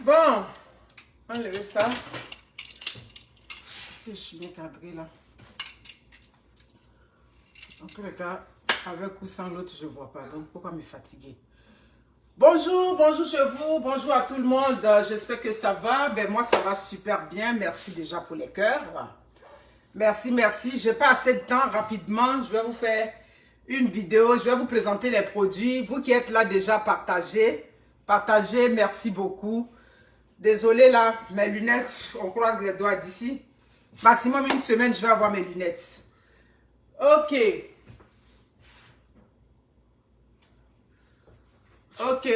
Bon, enlevez ça. Est-ce que je suis bien cadrée là? En tous les cas, avec ou sans l'autre, je ne vois pas. Donc, pourquoi me fatiguer? Bonjour, bonjour chez vous. Bonjour à tout le monde. J'espère que ça va. Ben, moi, ça va super bien. Merci déjà pour les cœurs. Merci, merci. Je n'ai pas assez de temps. Rapidement, je vais vous faire une vidéo. Je vais vous présenter les produits. Vous qui êtes là déjà, partagez. Partagez, merci beaucoup. Désolé là, mes lunettes, on croise les doigts d'ici. Maximum une semaine, je vais avoir mes lunettes. Ok. Ok.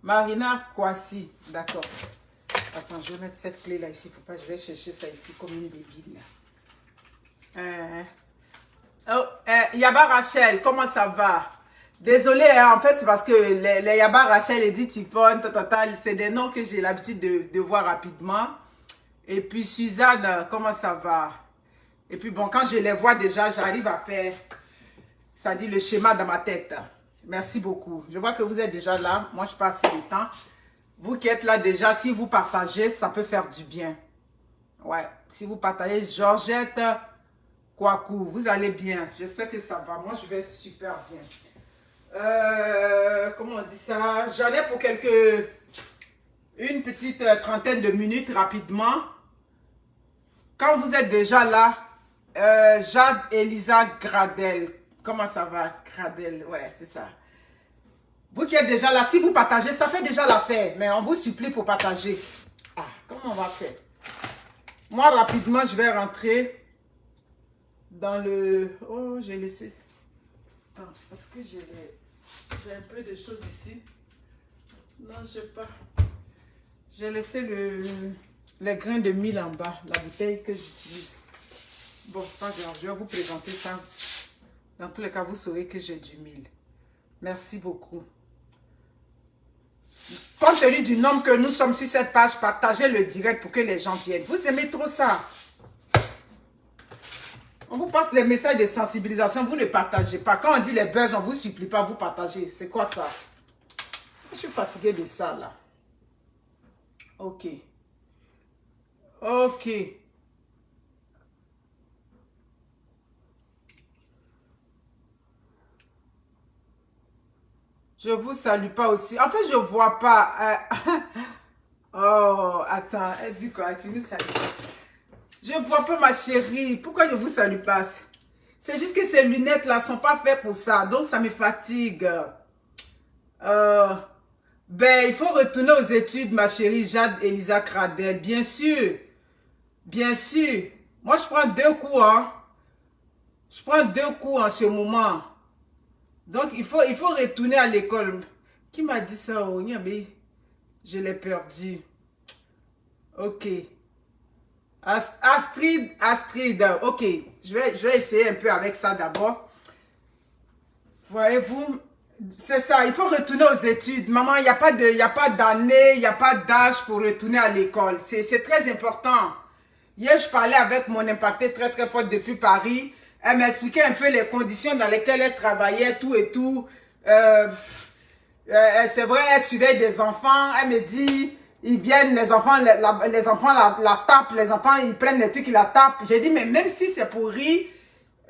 Marina Kwasi, d'accord. Attends, je vais mettre cette clé là ici. Faut pas, je vais chercher ça ici comme une débile. Yaba Rachel, comment ça va? Désolée, hein, en fait, c'est parce que les Yaba Rachel, Edith Yvonne, c'est des noms que j'ai l'habitude de voir rapidement. Et puis Suzanne, comment ça va? Et puis bon, quand je les vois déjà, j'arrive à faire, ça dit le schéma dans ma tête. Merci beaucoup. Je vois que vous êtes déjà là. Moi, je passe le temps. Vous qui êtes là déjà, si vous partagez, ça peut faire du bien. Ouais, si vous partagez, Georgette Kouakou, vous allez bien. J'espère que ça va. Moi, je vais super bien. Comment on dit ça? J'en ai pour une petite trentaine de minutes rapidement. Quand vous êtes déjà là, Jade Elisa Gradel. Comment ça va, Gradel? Ouais, c'est ça. Vous qui êtes déjà là, si vous partagez, ça fait déjà l'affaire. Mais on vous supplie pour partager. Ah, comment on va faire? Moi, rapidement, je vais rentrer dans le... Oh, j'ai laissé... Attends, parce que j'ai un peu de choses ici. Non, je n'ai pas... J'ai laissé les grains de mil en bas, la bouteille que j'utilise. Bon, c'est pas grave, je vais vous présenter ça. Dans tous les cas, vous saurez que j'ai du mil. Merci beaucoup. Compte tenu du nombre que nous sommes sur cette page, partagez le direct pour que les gens viennent. Vous aimez trop ça? On vous passe les messages de sensibilisation, vous ne partagez pas. Quand on dit les buzz, on ne vous supplie pas, vous partagez. C'est quoi ça? Je suis fatiguée de ça là. Ok. Ok. Je vous salue pas aussi. En fait, je vois pas. Oh, attends. Elle dit quoi? Tu nous salues. Je vois pas ma chérie. Pourquoi je vous salue pas? C'est juste que ces lunettes là sont pas faites pour ça. Donc, ça me fatigue. Ben, il faut retourner aux études, ma chérie Jade Elisa Cradel. Bien sûr. Bien sûr. Moi, je prends 2 cours, hein. Je prends 2 cours en ce moment. Donc, il faut retourner à l'école. Qui m'a dit ça? Oh, je l'ai perdu. Ok. Astrid. Ok. Je vais essayer un peu avec ça d'abord. Voyez-vous, c'est ça. Il faut retourner aux études. Maman, il n'y a pas d'année, il n'y a pas d'âge pour retourner à l'école. C'est très important. Hier, je parlais avec mon impactée très très forte depuis Paris. Elle m'expliquait un peu les conditions dans lesquelles elle travaillait, tout et tout. C'est vrai, elle surveille des enfants. Elle me dit, ils viennent, les enfants la tapent. Les enfants, ils prennent les trucs, ils la tapent. J'ai dit, mais même si c'est pour rire,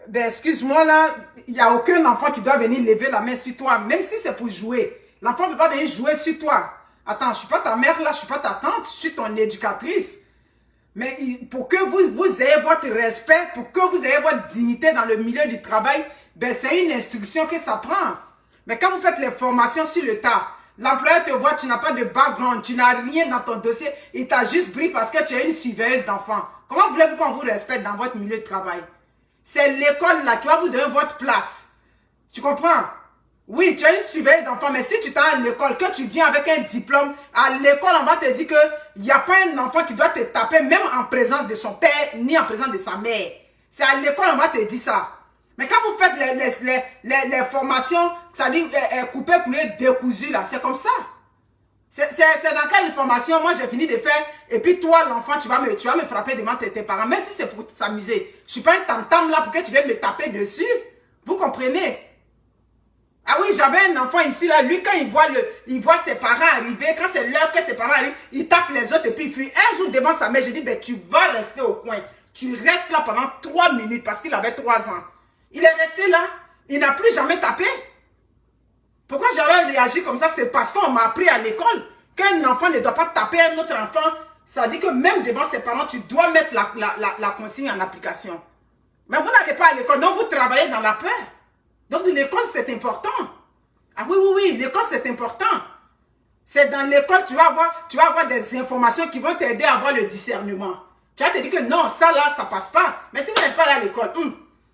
ben excuse-moi là, il n'y a aucun enfant qui doit venir lever la main sur toi. Même si c'est pour jouer. L'enfant ne peut pas venir jouer sur toi. Attends, je ne suis pas ta mère là, je ne suis pas ta tante, je suis ton éducatrice. Mais pour que vous ayez votre respect, pour que vous ayez votre dignité dans le milieu du travail, ben c'est une instruction que ça prend. Mais quand vous faites les formations sur le tas, l'employeur te voit, tu n'as pas de background, tu n'as rien dans ton dossier, il t'a juste pris parce que tu es une surveilleuse d'enfants. Comment voulez-vous qu'on vous respecte dans votre milieu de travail? C'est l'école là qui va vous donner votre place. Tu comprends? Oui, tu as une surveillance d'enfants, mais si tu t'es à l'école, que tu viens avec un diplôme, à l'école, on va te dire qu'il n'y a pas un enfant qui doit te taper, même en présence de son père, ni en présence de sa mère. C'est à l'école, on va te dire ça. Mais quand vous faites les formations, c'est-à-dire couper, couler, décousu, là, c'est comme ça. C'est dans quelle formation, moi j'ai fini de faire, et puis toi, l'enfant, tu vas me frapper devant tes parents, même si c'est pour s'amuser. Je ne suis pas un tam-tam là pour que tu viennes me taper dessus. Vous comprenez? Ah oui, j'avais un enfant ici, là, lui, quand il voit ses parents arriver, quand c'est l'heure que ses parents arrivent, il tape les autres et puis il fuit. Un jour devant sa mère, je dis, ben, tu vas rester au coin. Tu restes là pendant 3 minutes parce qu'il avait 3 ans. Il est resté là, il n'a plus jamais tapé. Pourquoi j'avais réagi comme ça? C'est parce qu'on m'a appris à l'école qu'un enfant ne doit pas taper un autre enfant. Ça dit que même devant ses parents, tu dois mettre la consigne en application. Mais vous n'allez pas à l'école, donc vous travaillez dans la peur. Donc l'école, c'est important. Ah oui, oui, oui, l'école, c'est important. C'est dans l'école, tu vas avoir des informations qui vont t'aider à avoir le discernement. Tu vas te dire que non, ça là, ça passe pas. Mais si vous n'êtes pas là à l'école,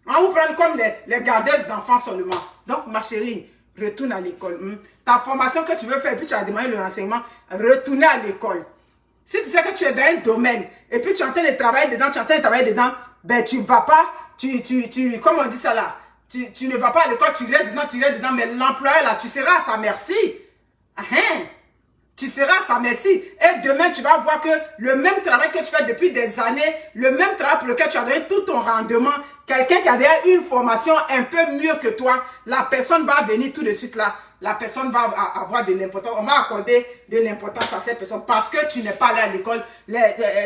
on va vous prendre comme les gardeuses d'enfants seulement. Donc, ma chérie, retourne à l'école. Ta formation que tu veux faire, et puis tu as demandé le renseignement, retourne à l'école. Si tu sais que tu es dans un domaine, et puis tu es en train de travailler dedans, ben tu ne vas pas, comment on dit ça là? Tu ne vas pas à l'école, tu restes dedans, mais l'employeur là, tu seras à sa merci. Tu seras à sa merci. Et demain, tu vas voir que le même travail que tu fais depuis des années, le même travail pour lequel tu as donné tout ton rendement, quelqu'un qui a déjà une formation un peu mieux que toi, la personne va venir tout de suite là. La personne va avoir de l'importance. On va accorder de l'importance à cette personne parce que tu n'es pas allé à l'école.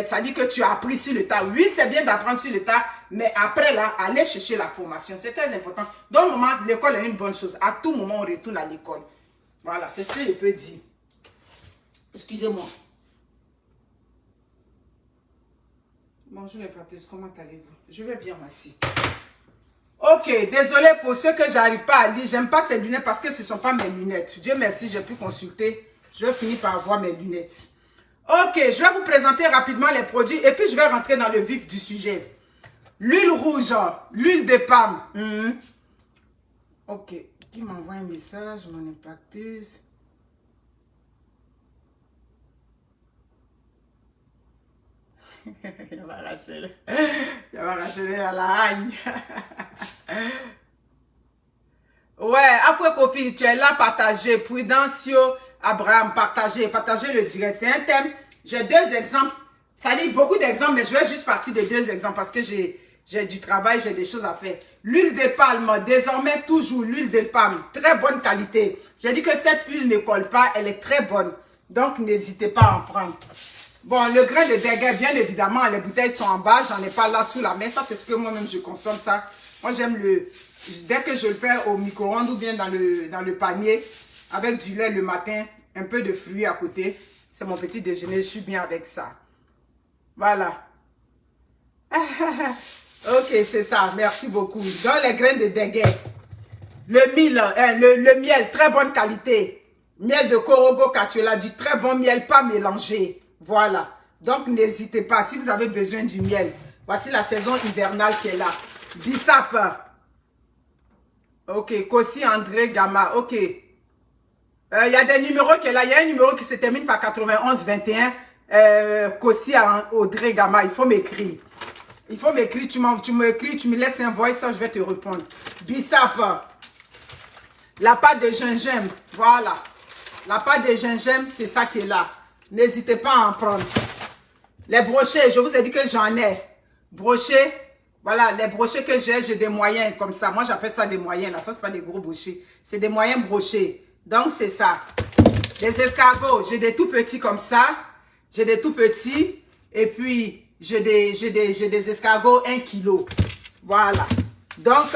Ça dit que tu as appris sur le tas. Oui, c'est bien d'apprendre sur le tas, mais après là, aller chercher la formation, c'est très important. Donc, moment, l'école est une bonne chose. À tout moment, on retourne à l'école. Voilà, c'est ce que je peux dire. Excusez-moi. Bonjour les pâtisses, comment allez-vous? Je vais bien, merci. Ok, désolé pour ceux que j'arrive pas à lire. J'aime pas ces lunettes parce que ce ne sont pas mes lunettes. Dieu merci, j'ai pu consulter. Je vais finir par avoir mes lunettes. Ok, je vais vous présenter rapidement les produits et puis je vais rentrer dans le vif du sujet. L'huile rouge, l'huile de palme. Ok, qui m'envoie un message, mon impactus. Il va arracher la lagne. Ouais, après Kofi, tu es là, partagez. Prudencio, Abraham, partagez le direct. C'est un thème. J'ai 2 exemples. Ça dit beaucoup d'exemples, mais je vais juste partir de 2 exemples parce que j'ai du travail, j'ai des choses à faire. L'huile de palme, désormais toujours l'huile de palme. Très bonne qualité. J'ai dit que cette huile ne colle pas, elle est très bonne. Donc, n'hésitez pas à en prendre. Bon, le grain de déguet, bien évidemment, les bouteilles sont en bas. J'en ai pas là sous la main. Ça, c'est ce que moi-même, je consomme ça. Moi, j'aime dès que je le fais au micro-ondes ou bien dans le panier, avec du lait le matin, un peu de fruits à côté. C'est mon petit déjeuner. Je suis bien avec ça. Voilà. Ok, c'est ça. Merci beaucoup. Dans les grains de déguet. Le miel, très bonne qualité. Miel de Korogo Katuela, du très bon miel, pas mélangé. Voilà. Donc, n'hésitez pas. Si vous avez besoin du miel, voici la saison hivernale qui est là. Bissap. Ok. Kossi André Gama. Ok. Il y a des numéros qui est là. Il y a un numéro qui se termine par 91 21. Kossi André Gama. Il faut m'écrire. Il faut m'écrire. Tu m'écris, tu me laisses un voice, ça, je vais te répondre. Bissap. La pâte de gingembre. Voilà. La pâte de gingembre, c'est ça qui est là. N'hésitez pas à en prendre. Les brochets, je vous ai dit que j'en ai. Brochets, voilà, les brochets que j'ai des moyens comme ça. Moi, j'appelle ça des moyens. Là, ça, c'est pas des gros brochets. C'est des moyens brochés. Donc, c'est ça. Les escargots, j'ai des tout petits comme ça. J'ai des tout petits. Et puis, j'ai des escargots 1 kg. Voilà. Donc,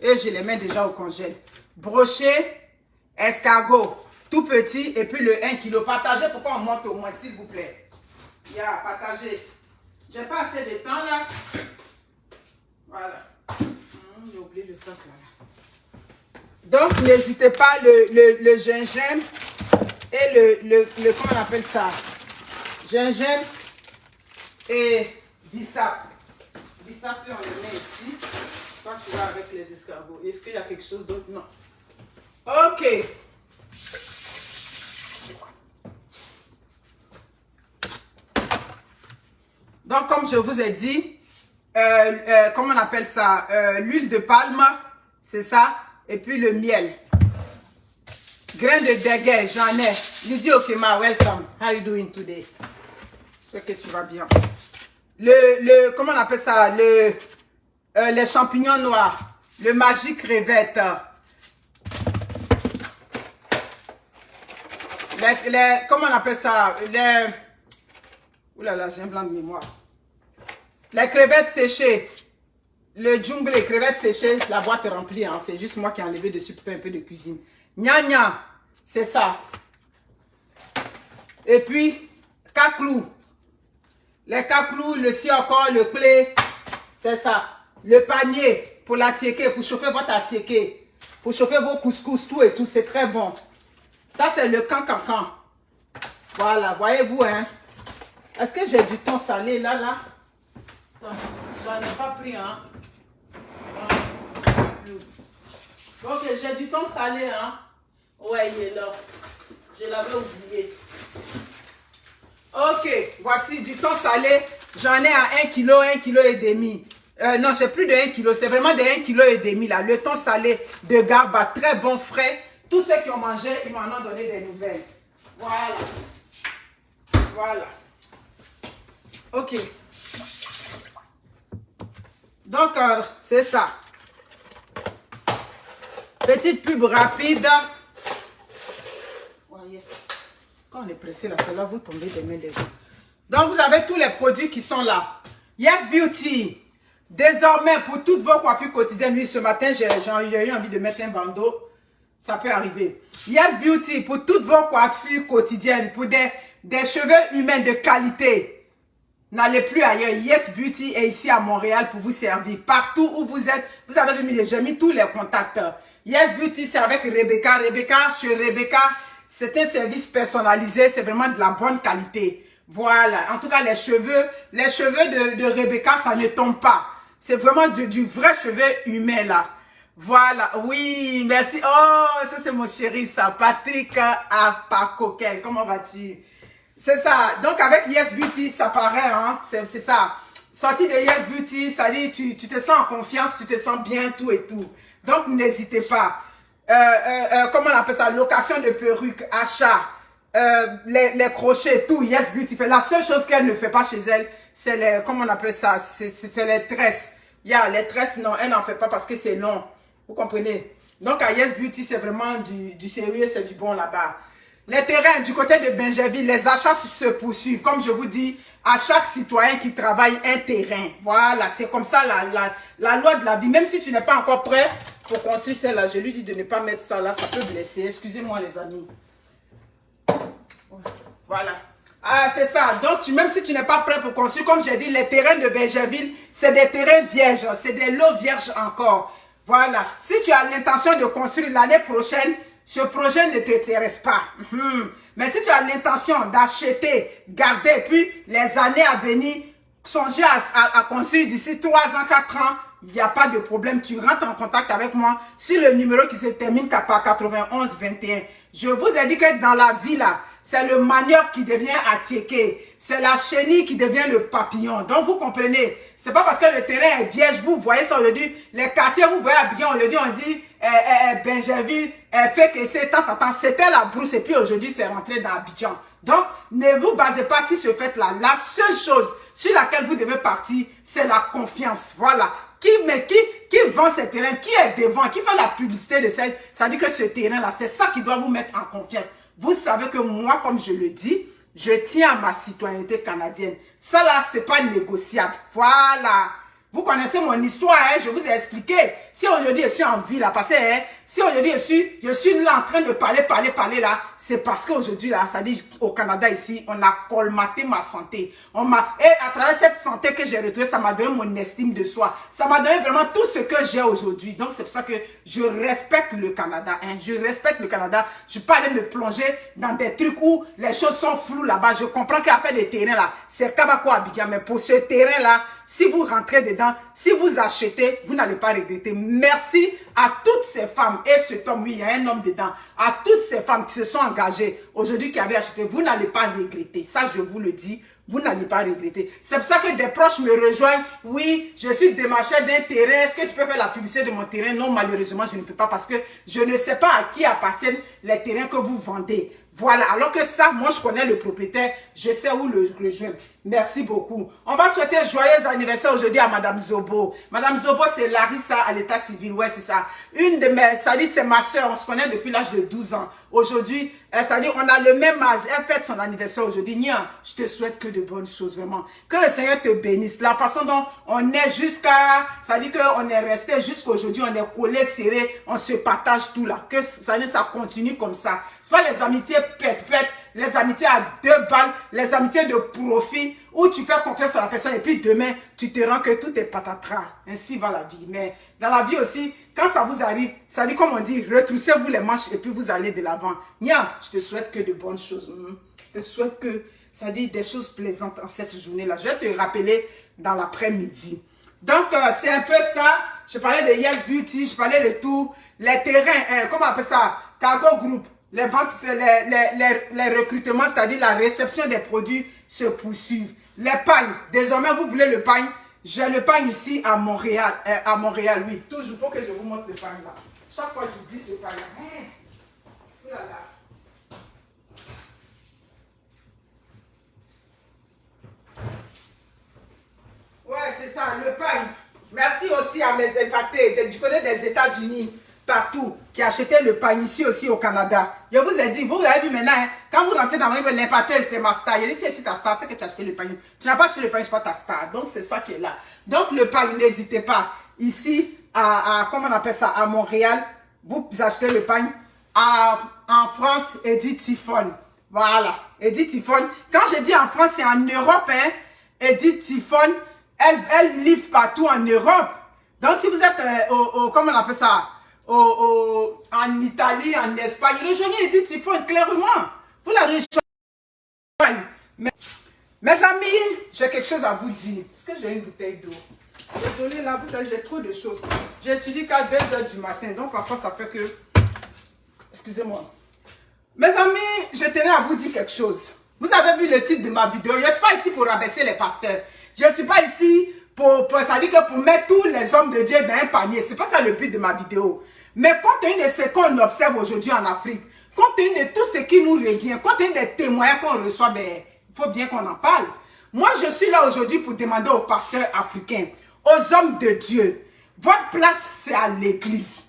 et je les mets déjà au congèle. Brochets, escargots. Tout petit et puis le 1 kg. Partagez pour qu'on monte au moins, s'il vous plaît. Partagez. J'ai pas assez de temps là. Voilà. J'ai oublié le sac là. Donc, n'hésitez pas, le gingembre et comment on appelle ça? Gingembre et bissap. Bissap, on le met ici. Toi, tu vas avec les escargots. Est-ce qu'il y a quelque chose d'autre? Non. Ok. Donc, comme je vous ai dit, comment on appelle ça? L'huile de palme, c'est ça. Et puis le miel. Grain de déguet, j'en ai. Lydie Okema, welcome. How you doing today? J'espère que tu vas bien. Comment on appelle ça? Les champignons noirs. Le magique crevette. comment on appelle ça? Ouh là là, j'ai un blanc de mémoire. Les crevettes séchées. Le jungle, les crevettes séchées, la boîte est remplie. Hein. C'est juste moi qui ai enlevé dessus pour faire un peu de cuisine. Gna gna, c'est ça. Et puis, caclou. Les caclous, le siocor, le clé, c'est ça. Le panier pour la tiéké, pour chauffer votre tiéké. Pour chauffer vos couscous, tout et tout, c'est très bon. Ça, c'est le cancan. Voilà, voyez-vous, hein. Est-ce que j'ai du thon salé là, là? J'en ai pas pris, hein. Donc, j'ai du thon salé, hein. Ouais, il est là. Je l'avais oublié. Ok, voici du thon salé. J'en ai à 1 kg, 1 kg et demi. Non, j'ai plus de 1 kg. C'est vraiment de 1 kg et demi là. Le thon salé de Garba, très bon, frais. Tous ceux qui ont mangé, ils m'en ont donné des nouvelles. Voilà. Voilà. Ok. Donc, c'est ça. Petite pub rapide. Voyez. Quand on est pressé là, c'est là vous tombez des mains des gens. Donc, vous avez tous les produits qui sont là. Yes Beauty. Désormais, pour toutes vos coiffures quotidiennes, oui, ce matin, j'ai eu envie de mettre un bandeau. Ça peut arriver. Yes Beauty, pour toutes vos coiffures quotidiennes, pour des cheveux humains de qualité. N'allez plus ailleurs. Yes Beauty est ici à Montréal pour vous servir. Partout où vous êtes, vous avez vu, j'ai mis tous les contacts. Yes Beauty, c'est avec Rebecca. Chez Rebecca, c'est un service personnalisé. C'est vraiment de la bonne qualité. Voilà. En tout cas, les cheveux de Rebecca, ça ne tombe pas. C'est vraiment du vrai cheveu humain là. Voilà. Oui, merci. Oh, ça c'est mon chéri, ça. Patrick Apacoquel. Comment vas-tu? C'est ça. Donc, avec Yes Beauty, ça paraît, hein. C'est ça. Sortie de Yes Beauty, ça dit, tu te sens en confiance, tu te sens bien, tout et tout. Donc, n'hésitez pas. Comment on appelle ça? Location de perruque, achat, les crochets, tout. Yes Beauty fait. La seule chose qu'elle ne fait pas chez elle, c'est les, comment on appelle ça? C'est les tresses. Les tresses, non, elle n'en fait pas parce que c'est long. Vous comprenez? Donc, à Yes Beauty, c'est vraiment du sérieux, c'est du bon là-bas. Les terrains du côté de Benjerville, les achats se poursuivent. Comme je vous dis, à chaque citoyen qui travaille un terrain. Voilà, c'est comme ça la loi de la vie. Même si tu n'es pas encore prêt pour construire celle-là, je lui dis de ne pas mettre ça là, ça peut blesser. Excusez-moi les amis. Voilà. Ah, c'est ça. Donc, même si tu n'es pas prêt pour construire, comme j'ai dit, les terrains de Benjerville, c'est des terrains vierges. C'est des lots vierges encore. Voilà. Si tu as l'intention de construire l'année prochaine, ce projet ne t'intéresse pas. Mais si tu as l'intention d'acheter, garder, puis les années à venir, songer à construire d'ici 3 ans, 4 ans, il n'y a pas de problème. Tu rentres en contact avec moi sur le numéro qui se termine par 91 21. Je vous ai dit que dans la vie là, c'est le manioc qui devient attiéké. C'est la chenille qui devient le papillon. Donc, vous comprenez. C'est pas parce que le terrain est vierge. Vous voyez ça aujourd'hui. Les quartiers, vous voyez Abidjan. Aujourd'hui, on dit Benjerville, fait que c'est tant. C'était la brousse. Et puis aujourd'hui, c'est rentré dans Abidjan. Donc, ne vous basez pas sur ce fait-là. La seule chose sur laquelle vous devez partir, c'est la confiance. Voilà. Qui vend ce terrain? Qui est devant? Qui fait la publicité de cette? Ça dit que ce terrain-là, c'est ça qui doit vous mettre en confiance. Vous savez que moi, comme je le dis, je tiens à ma citoyenneté canadienne. Ça là, c'est pas négociable. Voilà. Vous connaissez mon histoire, hein? Je vous ai expliqué. Si aujourd'hui je suis en vie là, parce que si aujourd'hui je suis là en train de parler là, c'est parce qu'aujourd'hui là, ça dit au Canada ici, on a colmaté ma santé. Et à travers cette santé que j'ai retrouvée, ça m'a donné mon estime de soi. Ça m'a donné vraiment tout ce que j'ai aujourd'hui. Donc c'est pour ça que je respecte le Canada, hein? Je respecte le Canada. Je ne peux pas aller me plonger dans des trucs où les choses sont floues là-bas. Je comprends qu'à faire des terrains là, c'est Kabako Abidjan, mais pour ce terrain là, si vous rentrez dedans, si vous achetez, vous n'allez pas regretter. Merci à toutes ces femmes et cet homme, oui, il y a un homme dedans, à toutes ces femmes qui se sont engagées aujourd'hui, qui avaient acheté, vous n'allez pas regretter. Ça, je vous le dis, vous n'allez pas regretter. C'est pour ça que des proches me rejoignent. Oui, je suis démarcheur d'un terrain. Est-ce que tu peux faire la publicité de mon terrain? Non, malheureusement, je ne peux pas parce que je ne sais pas à qui appartiennent les terrains que vous vendez. Voilà, alors que ça, moi je connais le propriétaire, je sais où le rejoindre. Merci beaucoup. On va souhaiter joyeux anniversaire aujourd'hui à Madame Zobo. Madame Zobo, c'est Larissa à l'état civil, ouais c'est ça. Une de mes, ça dit c'est ma soeur, on se connaît depuis l'âge de 12 ans. Aujourd'hui, ça dit on a le même âge, elle fête son anniversaire aujourd'hui. Nia, je te souhaite que de bonnes choses, vraiment. Que le Seigneur te bénisse. La façon dont on est jusqu'à, ça dit qu'on est resté jusqu'à aujourd'hui, on est collé, serré, on se partage tout là. Que ça dit ça continue comme ça. C'est pas les amitiés pète, les amitiés à 2 balles, les amitiés de profit, où tu fais confiance à la personne et puis demain, tu te rends que tout est patatras. Ainsi va la vie. Mais dans la vie aussi, quand ça vous arrive, ça dit comme on dit, retroussez-vous les manches et puis vous allez de l'avant. Nia, je te souhaite que de bonnes choses. Je te souhaite que, ça dit des choses plaisantes en cette journée-là. Je vais te rappeler dans l'après-midi. Donc, c'est un peu ça. Je parlais de Yes Beauty, je parlais de tout. Les terrains, comment on appelle ça? Cargo Group. Les ventes, les recrutements, c'est-à-dire la réception des produits se poursuivent. Les pagnes, désormais vous voulez le pagne. J'ai le pagne ici à Montréal. Oui. Toujours, il faut que je vous montre le pagne là. Chaque fois j'oublie ce pagne là. Mince. Oh là là. Ouais, c'est ça, le pagne. Merci aussi à mes impactés du côté des États-Unis. Partout, qui achetaient le pain ici aussi au Canada. Je vous ai dit, vous avez vu maintenant, hein, quand vous rentrez dans l'impaté, c'était ma star. Il dit, c'est ta star, c'est que tu as acheté le pain. Tu n'as pas acheté le pain, c'est pas ta star. Donc, c'est ça qui est là. Donc, le pain, n'hésitez pas. Ici, comment on appelle ça, à Montréal, vous achetez le pain. En France, Edith Tiffon. Voilà, Edith Tiffon. Quand je dis en France, c'est en Europe, hein. Edith Tiffon, elle livre partout en Europe. Donc, si vous êtes comment on appelle ça, en Italie, en Espagne, rejoignez Edith Tiffon clairement. Vous la rejoignez. Mes amis, j'ai quelque chose à vous dire. Est-ce que j'ai une bouteille d'eau? Désolée, là, vous savez, j'ai trop de choses. J'étudie qu'à 2 h du matin, donc parfois ça fait que... Excusez-moi. Mes amis, je tenais à vous dire quelque chose. Vous avez vu le titre de ma vidéo. Je ne suis pas ici pour rabaisser les pasteurs. Je ne suis pas ici ça dit que pour mettre tous les hommes de Dieu dans un panier. Ce n'est pas ça le but de ma vidéo. Mais compte tenu de ce qu'on observe aujourd'hui en Afrique, compte tenu de tout ce qui nous revient, compte tenu des témoignages qu'on reçoit, ben, il faut bien qu'on en parle. Moi, je suis là aujourd'hui pour demander aux pasteurs africains, aux hommes de Dieu, votre place, c'est à l'église.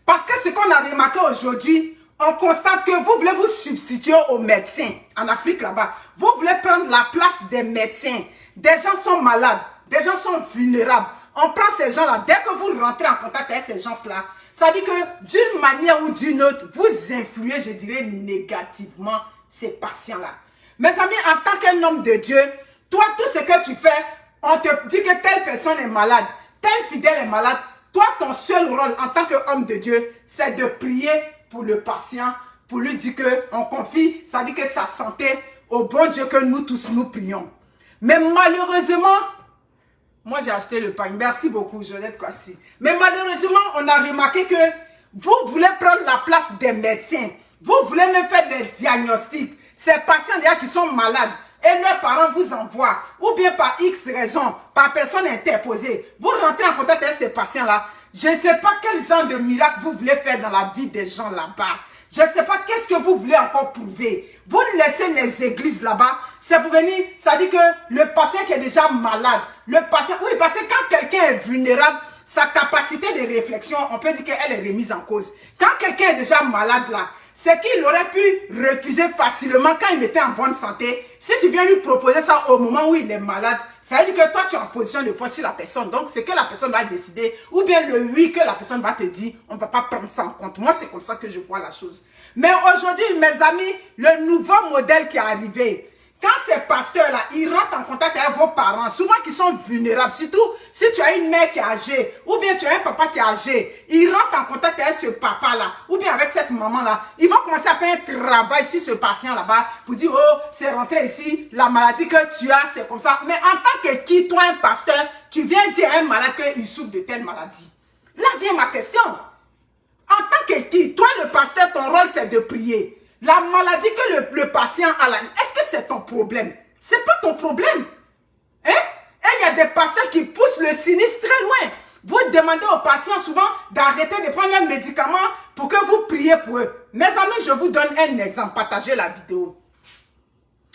Parce que ce qu'on a remarqué aujourd'hui, on constate que vous voulez vous substituer aux médecins en Afrique là-bas. Vous voulez prendre la place des médecins. Des gens sont malades, des gens sont vulnérables. On prend ces gens-là, dès que vous rentrez en contact avec ces gens-là, ça dit que d'une manière ou d'une autre, vous influez, je dirais, négativement ces patients-là. Mes amis, en tant qu'un homme de Dieu, toi, tout ce que tu fais, on te dit que telle personne est malade, tel fidèle est malade. Toi, ton seul rôle en tant qu'homme de Dieu, c'est de prier pour le patient, pour lui dire qu'on confie, ça dit que sa santé au bon Dieu que nous tous nous prions. Mais malheureusement, moi j'ai acheté le pain. Merci beaucoup, Jolette Kwasi. Mais malheureusement, on a remarqué que vous voulez prendre la place des médecins. Vous voulez même faire des diagnostics. Ces patients déjà qui sont malades et leurs parents vous envoient, ou bien par X raison, par personne interposée, vous rentrez en contact avec ces patients-là. Je ne sais pas quel genre de miracle vous voulez faire dans la vie des gens là-bas. Je ne sais pas qu'est-ce que vous voulez encore prouver. Vous laissez les églises là-bas, c'est pour venir, ça dit que le patient qui est déjà malade, le patient, oui, parce que quand quelqu'un est vulnérable, sa capacité de réflexion, on peut dire qu'elle est remise en cause. Quand quelqu'un est déjà malade là, c'est qu'il aurait pu refuser facilement quand il était en bonne santé. Si tu viens lui proposer ça au moment où il est malade, ça veut dire que toi tu es en position de force sur la personne. Donc c'est que la personne va décider, ou bien le oui que la personne va te dire, on ne va pas prendre ça en compte. Moi c'est comme ça que je vois la chose. Mais aujourd'hui mes amis, le nouveau modèle qui est arrivé, quand ces pasteurs-là, ils rentrent en contact avec vos parents, souvent qui sont vulnérables, surtout si tu as une mère qui est âgée, ou bien tu as un papa qui est âgé, ils rentrent en contact avec ce papa-là, ou bien avec cette maman-là, ils vont commencer à faire un travail sur ce patient là-bas, pour dire, oh, c'est rentré ici, la maladie que tu as, c'est comme ça. Mais en tant que qui, toi, un pasteur, tu viens dire à un malade qu'il souffre de telle maladie. Là vient ma question. En tant que qui, toi, le pasteur, ton rôle, c'est de prier. La maladie que le patient a là, est-ce que c'est ton problème? C'est pas ton problème. Hein? Et il y a des pasteurs qui poussent le sinistre très loin. Vous demandez aux patients souvent d'arrêter de prendre un médicament pour que vous priez pour eux. Mes amis, je vous donne un exemple. Partagez la vidéo.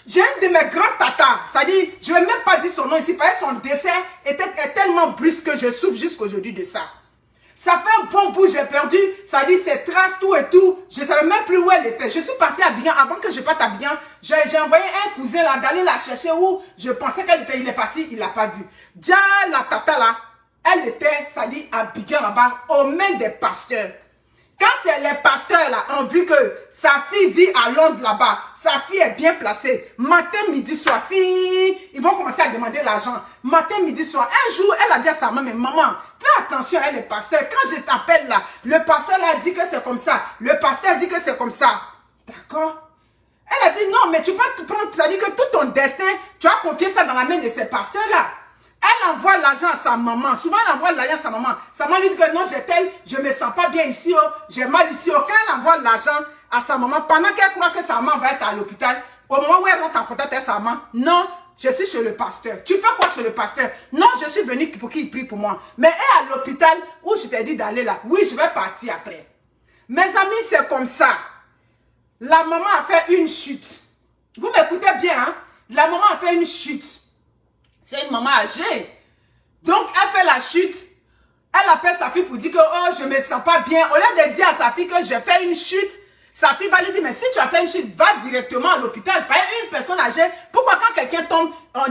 J'ai une de mes grands tatas, c'est-à-dire, je ne vais même pas dire son nom ici, parce que son décès est tellement brusque que je souffre jusqu'aujourd'hui de ça. Ça fait un bon bout, j'ai perdu, ça dit ses traces, tout et tout. Je ne savais même plus où elle était. Je suis partie à Abidjan. Avant que je parte à Abidjan, j'ai envoyé un cousin là d'aller la chercher où je pensais qu'elle était. Il est parti, il ne l'a pas vue. Déjà, la tata là, elle était, ça dit, à Abidjan là-bas, aux mains des pasteurs. Quand c'est les pasteurs là ont vu que sa fille vit à Londres là-bas, sa fille est bien placée, matin, midi, soir, fille, ils vont commencer à demander l'argent. Matin, midi, soir. Un jour, elle a dit à sa maman, mais maman, fais attention, elle est pasteur. Quand je t'appelle là, le pasteur là dit que c'est comme ça. Le pasteur dit que c'est comme ça. D'accord? Elle a dit non, mais tu peux te prendre, ça dit que tout ton destin, tu as confié ça dans la main de ces pasteurs là. Elle envoie l'argent à sa maman. Souvent, elle envoie l'argent à sa maman. Sa maman lui dit que non, je ne me sens pas bien ici, oh, j'ai mal ici. Oh. Quand elle envoie l'argent à sa maman, pendant qu'elle croit que sa maman va être à l'hôpital, au moment où elle rentre en contact avec sa maman, non, je suis chez le pasteur. Tu fais quoi chez le pasteur? Non, je suis venue pour qu'il prie pour moi. Mais elle est à l'hôpital où je t'ai dit d'aller là. Oui, je vais partir après. Mes amis, c'est comme ça. La maman a fait une chute. Vous m'écoutez bien, hein? La maman a fait une chute. C'est une maman âgée. Donc, elle fait la chute. Elle appelle sa fille pour dire que, oh, je ne me sens pas bien. Au lieu de dire à sa fille que j'ai fait une chute, sa fille va lui dire, mais si tu as fait une chute, va directement à l'hôpital. Pas une personne âgée. Pourquoi quand quelqu'un tombe, on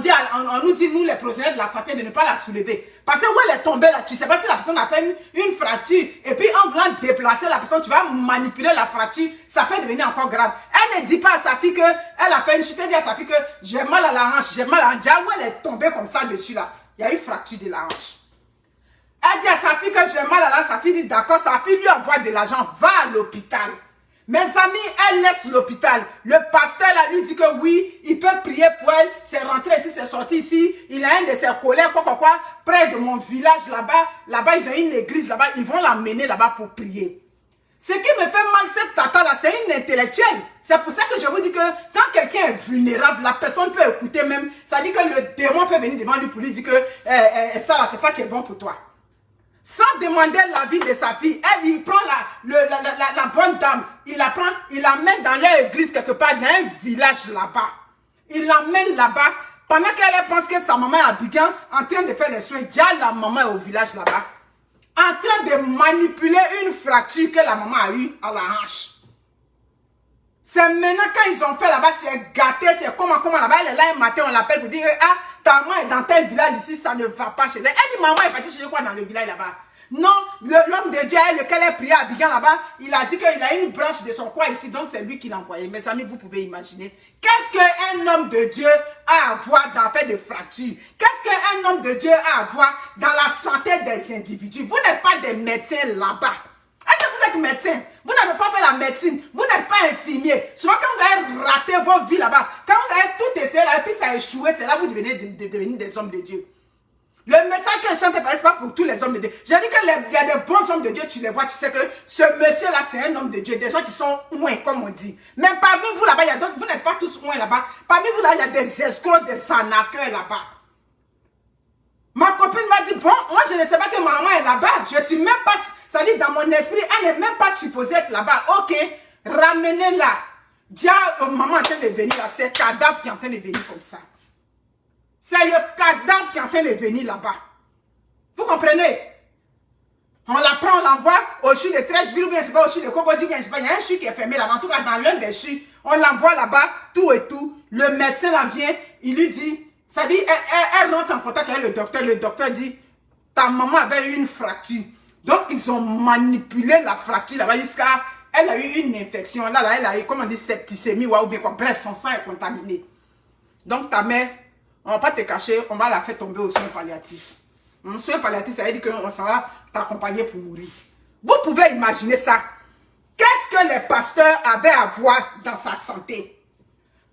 nous dit, nous, les professionnels de la santé, de ne pas la soulever? Parce que où elle est tombée là, tu ne sais pas si la personne a fait une fracture. Et puis, en voulant déplacer la personne, tu vas manipuler la fracture. Ça peut devenir encore grave. Elle ne dit pas à sa fille qu'elle a fait une chute. Elle dit à sa fille que j'ai mal à la hanche, j'ai mal à la hanche. Où elle est tombée comme ça dessus là, il y a eu fracture de la hanche. Elle dit à sa fille que j'ai mal à la hanche. Sa fille dit d'accord, sa fille lui envoie de l'argent, va à l'hôpital. Mes amis, elle laisse l'hôpital. Le pasteur là, lui dit que oui, il peut prier pour elle. C'est rentré ici, c'est sorti ici. Il a un de ses collègues, près de mon village là-bas. Là-bas, ils ont une église là-bas. Ils vont l'emmener là-bas pour prier. Ce qui me fait mal, cette tata là, c'est une intellectuelle. C'est pour ça que je vous dis que quand quelqu'un est vulnérable, la personne peut écouter même. Ça dit que le démon peut venir devant lui pour lui dire que ça, c'est ça qui est bon pour toi. Sans demander l'avis de sa fille, il prend la bonne dame, il l'amène dans leur église quelque part, dans un village là-bas. Il l'emmène là-bas, pendant qu'elle pense que sa maman est à Abidjan, en train de faire les soins, déjà la maman est au village là-bas, en train de manipuler une fracture que la maman a eue à la hanche. C'est maintenant quand ils ont fait là-bas, c'est gâté, c'est comment là-bas, elle est là un matin, on l'appelle pour dire, ah, ta maman est dans tel village ici, ça ne va pas chez elle. Elle dit, maman est partie chez quoi dans le village là-bas? Non, l'homme de Dieu, lequel est prié à Abidjan là-bas, il a dit qu'il a une branche de son coin ici, donc c'est lui qui l'a envoyé. Mes amis, vous pouvez imaginer. Qu'est-ce qu'un homme de Dieu a à voir dans l'affaire de fracture? Qu'est-ce qu'un homme de Dieu a à voir dans la santé des individus? Vous n'êtes pas des médecins là-bas. Est-ce que vous êtes médecin? Vous n'avez pas fait la médecine. Vous n'êtes pas infirmier. Souvent, quand vous avez raté vos vies là-bas, quand vous avez tout essayé là, et puis ça a échoué, c'est là que vous devenez devenir des hommes de Dieu. Le message que je chante, ce n'est pas pour tous les hommes de Dieu. J'ai dit qu'il y a des bons hommes de Dieu, tu les vois, tu sais que ce monsieur-là, c'est un homme de Dieu. Des gens qui sont ouins, comme on dit. Mais parmi vous là-bas, il y a d'autres, vous n'êtes pas tous ouins là-bas. Parmi vous là, il y a des escrocs, des arnaqueurs là-bas. Ma copine m'a dit, bon, moi je ne sais pas que ma maman est là-bas. Je suis même pas, ça dit dans mon esprit, elle n'est même pas supposée être là-bas. Ok, ramenez-la. Déjà, maman est en train de venir là, c'est le cadavre qui est en train de venir comme ça. C'est le cadavre qui est en train de venir là-bas. Vous comprenez? On la prend, on l'envoie au CHU de Trècheville ou bien je sais pas, au CHU de Cobody, bien je sais pas, il y a un CHU qui est fermé là-bas. En tout cas, dans l'un des CHU, on l'envoie là-bas, tout et tout. Le médecin là vient, il lui dit, ça dit, elle rentre en contact avec le docteur. Le docteur dit, ta maman avait eu une fracture. Donc, ils ont manipulé la fracture là-bas jusqu'à, elle a eu une infection. Là, elle a eu, comment on dit, septicémie ou bien quoi. Bref, son sang est contaminé. Donc, ta mère, on ne va pas te cacher, on va la faire tomber aux soins palliatifs. Un soin palliatif, ça veut dire qu'on s'en va t'accompagner pour mourir. Vous pouvez imaginer ça. Qu'est-ce que les pasteurs avaient à voir dans sa santé?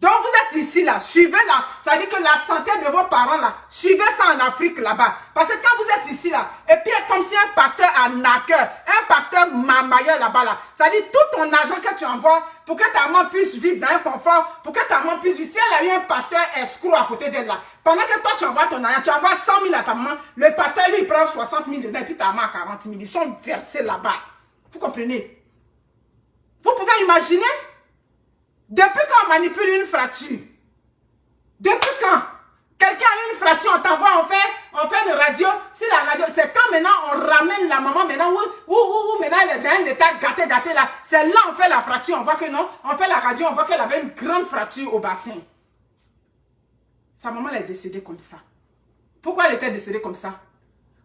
Donc vous êtes ici là, suivez là, ça veut dire que la santé de vos parents là, suivez ça en Afrique là-bas. Parce que quand vous êtes ici là, et puis comme si un pasteur arnaqueur, un pasteur mamailleur là-bas là, ça veut dire tout ton argent que tu envoies pour que ta maman puisse vivre dans un confort, pour que ta maman puisse vivre. Si elle a eu un pasteur escroc à côté d'elle là, pendant que toi tu envoies ton argent, tu envoies 100 000 à ta maman, le pasteur lui il prend 60 000 dedans et puis ta maman a 40 000. Ils sont versés là-bas. Vous comprenez? Vous pouvez imaginer? Depuis quand on manipule une fracture? Depuis quand? Quelqu'un a une fracture, on t'envoie, on fait une radio. Si la radio, c'est quand maintenant on ramène la maman, maintenant, maintenant elle est dans un état gâté là. C'est là on fait la fracture, on voit que non. On fait la radio, on voit qu'elle avait une grande fracture au bassin. Sa maman elle est décédée comme ça. Pourquoi elle était décédée comme ça?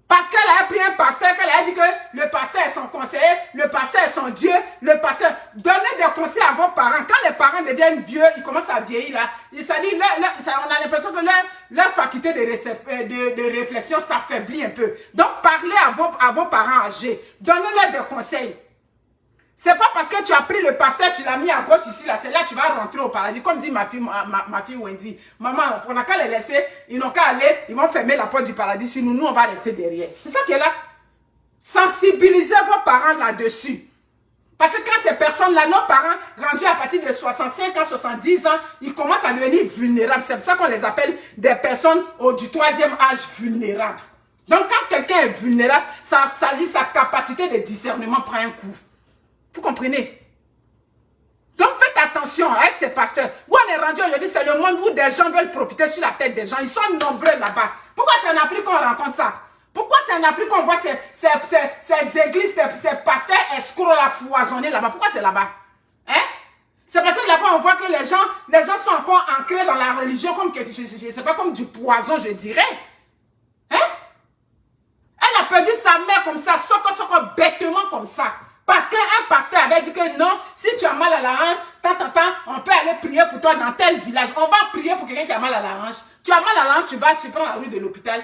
Parce qu'elle a pris un pasteur, qu'elle a dit que le pasteur est son conseiller, le pasteur est son Dieu, le pasteur. Donnez des conseils à vos parents. Quand les parents deviennent vieux, ils commencent à vieillir là. On a l'impression que leur faculté de réflexion s'affaiblit un peu. Donc parlez à vos parents âgés. Donnez-leur des conseils. C'est pas parce que tu as pris le pasteur, tu l'as mis à gauche ici, là, c'est là que tu vas rentrer au paradis. Comme dit ma fille Wendy. Maman, on n'a qu'à les laisser, ils n'ont qu'à aller, ils vont fermer la porte du paradis. Sinon, nous, on va rester derrière. C'est ça qui est là. Sensibilisez vos parents là-dessus. Parce que quand ces personnes-là, nos parents, rendus à partir de 65 ans, 70 ans, ils commencent à devenir vulnérables. C'est pour ça qu'on les appelle des personnes du troisième âge vulnérables. Donc, quand quelqu'un est vulnérable, ça dit sa capacité de discernement prend un coup. Vous comprenez? Donc faites attention avec ces pasteurs. Où on est rendu aujourd'hui, c'est le monde où des gens veulent profiter sur la tête des gens. Ils sont nombreux là-bas. Pourquoi c'est en Afrique qu'on rencontre ça? Pourquoi c'est en Afrique qu'on voit ces églises, ces pasteurs escrocs là foisonnés là-bas? Pourquoi c'est là-bas? Hein? C'est parce que là-bas on voit que les gens sont encore ancrés dans la religion comme quelque chose, je sais pas, comme du poison, je dirais. Hein? Elle a perdu sa mère comme ça, bêtement comme ça. Parce qu'un pasteur avait dit que non, si tu as mal à la hanche, on peut aller prier pour toi dans tel village. On va prier pour quelqu'un qui a mal à la hanche. Tu as mal à la hanche, tu prends la rue de l'hôpital.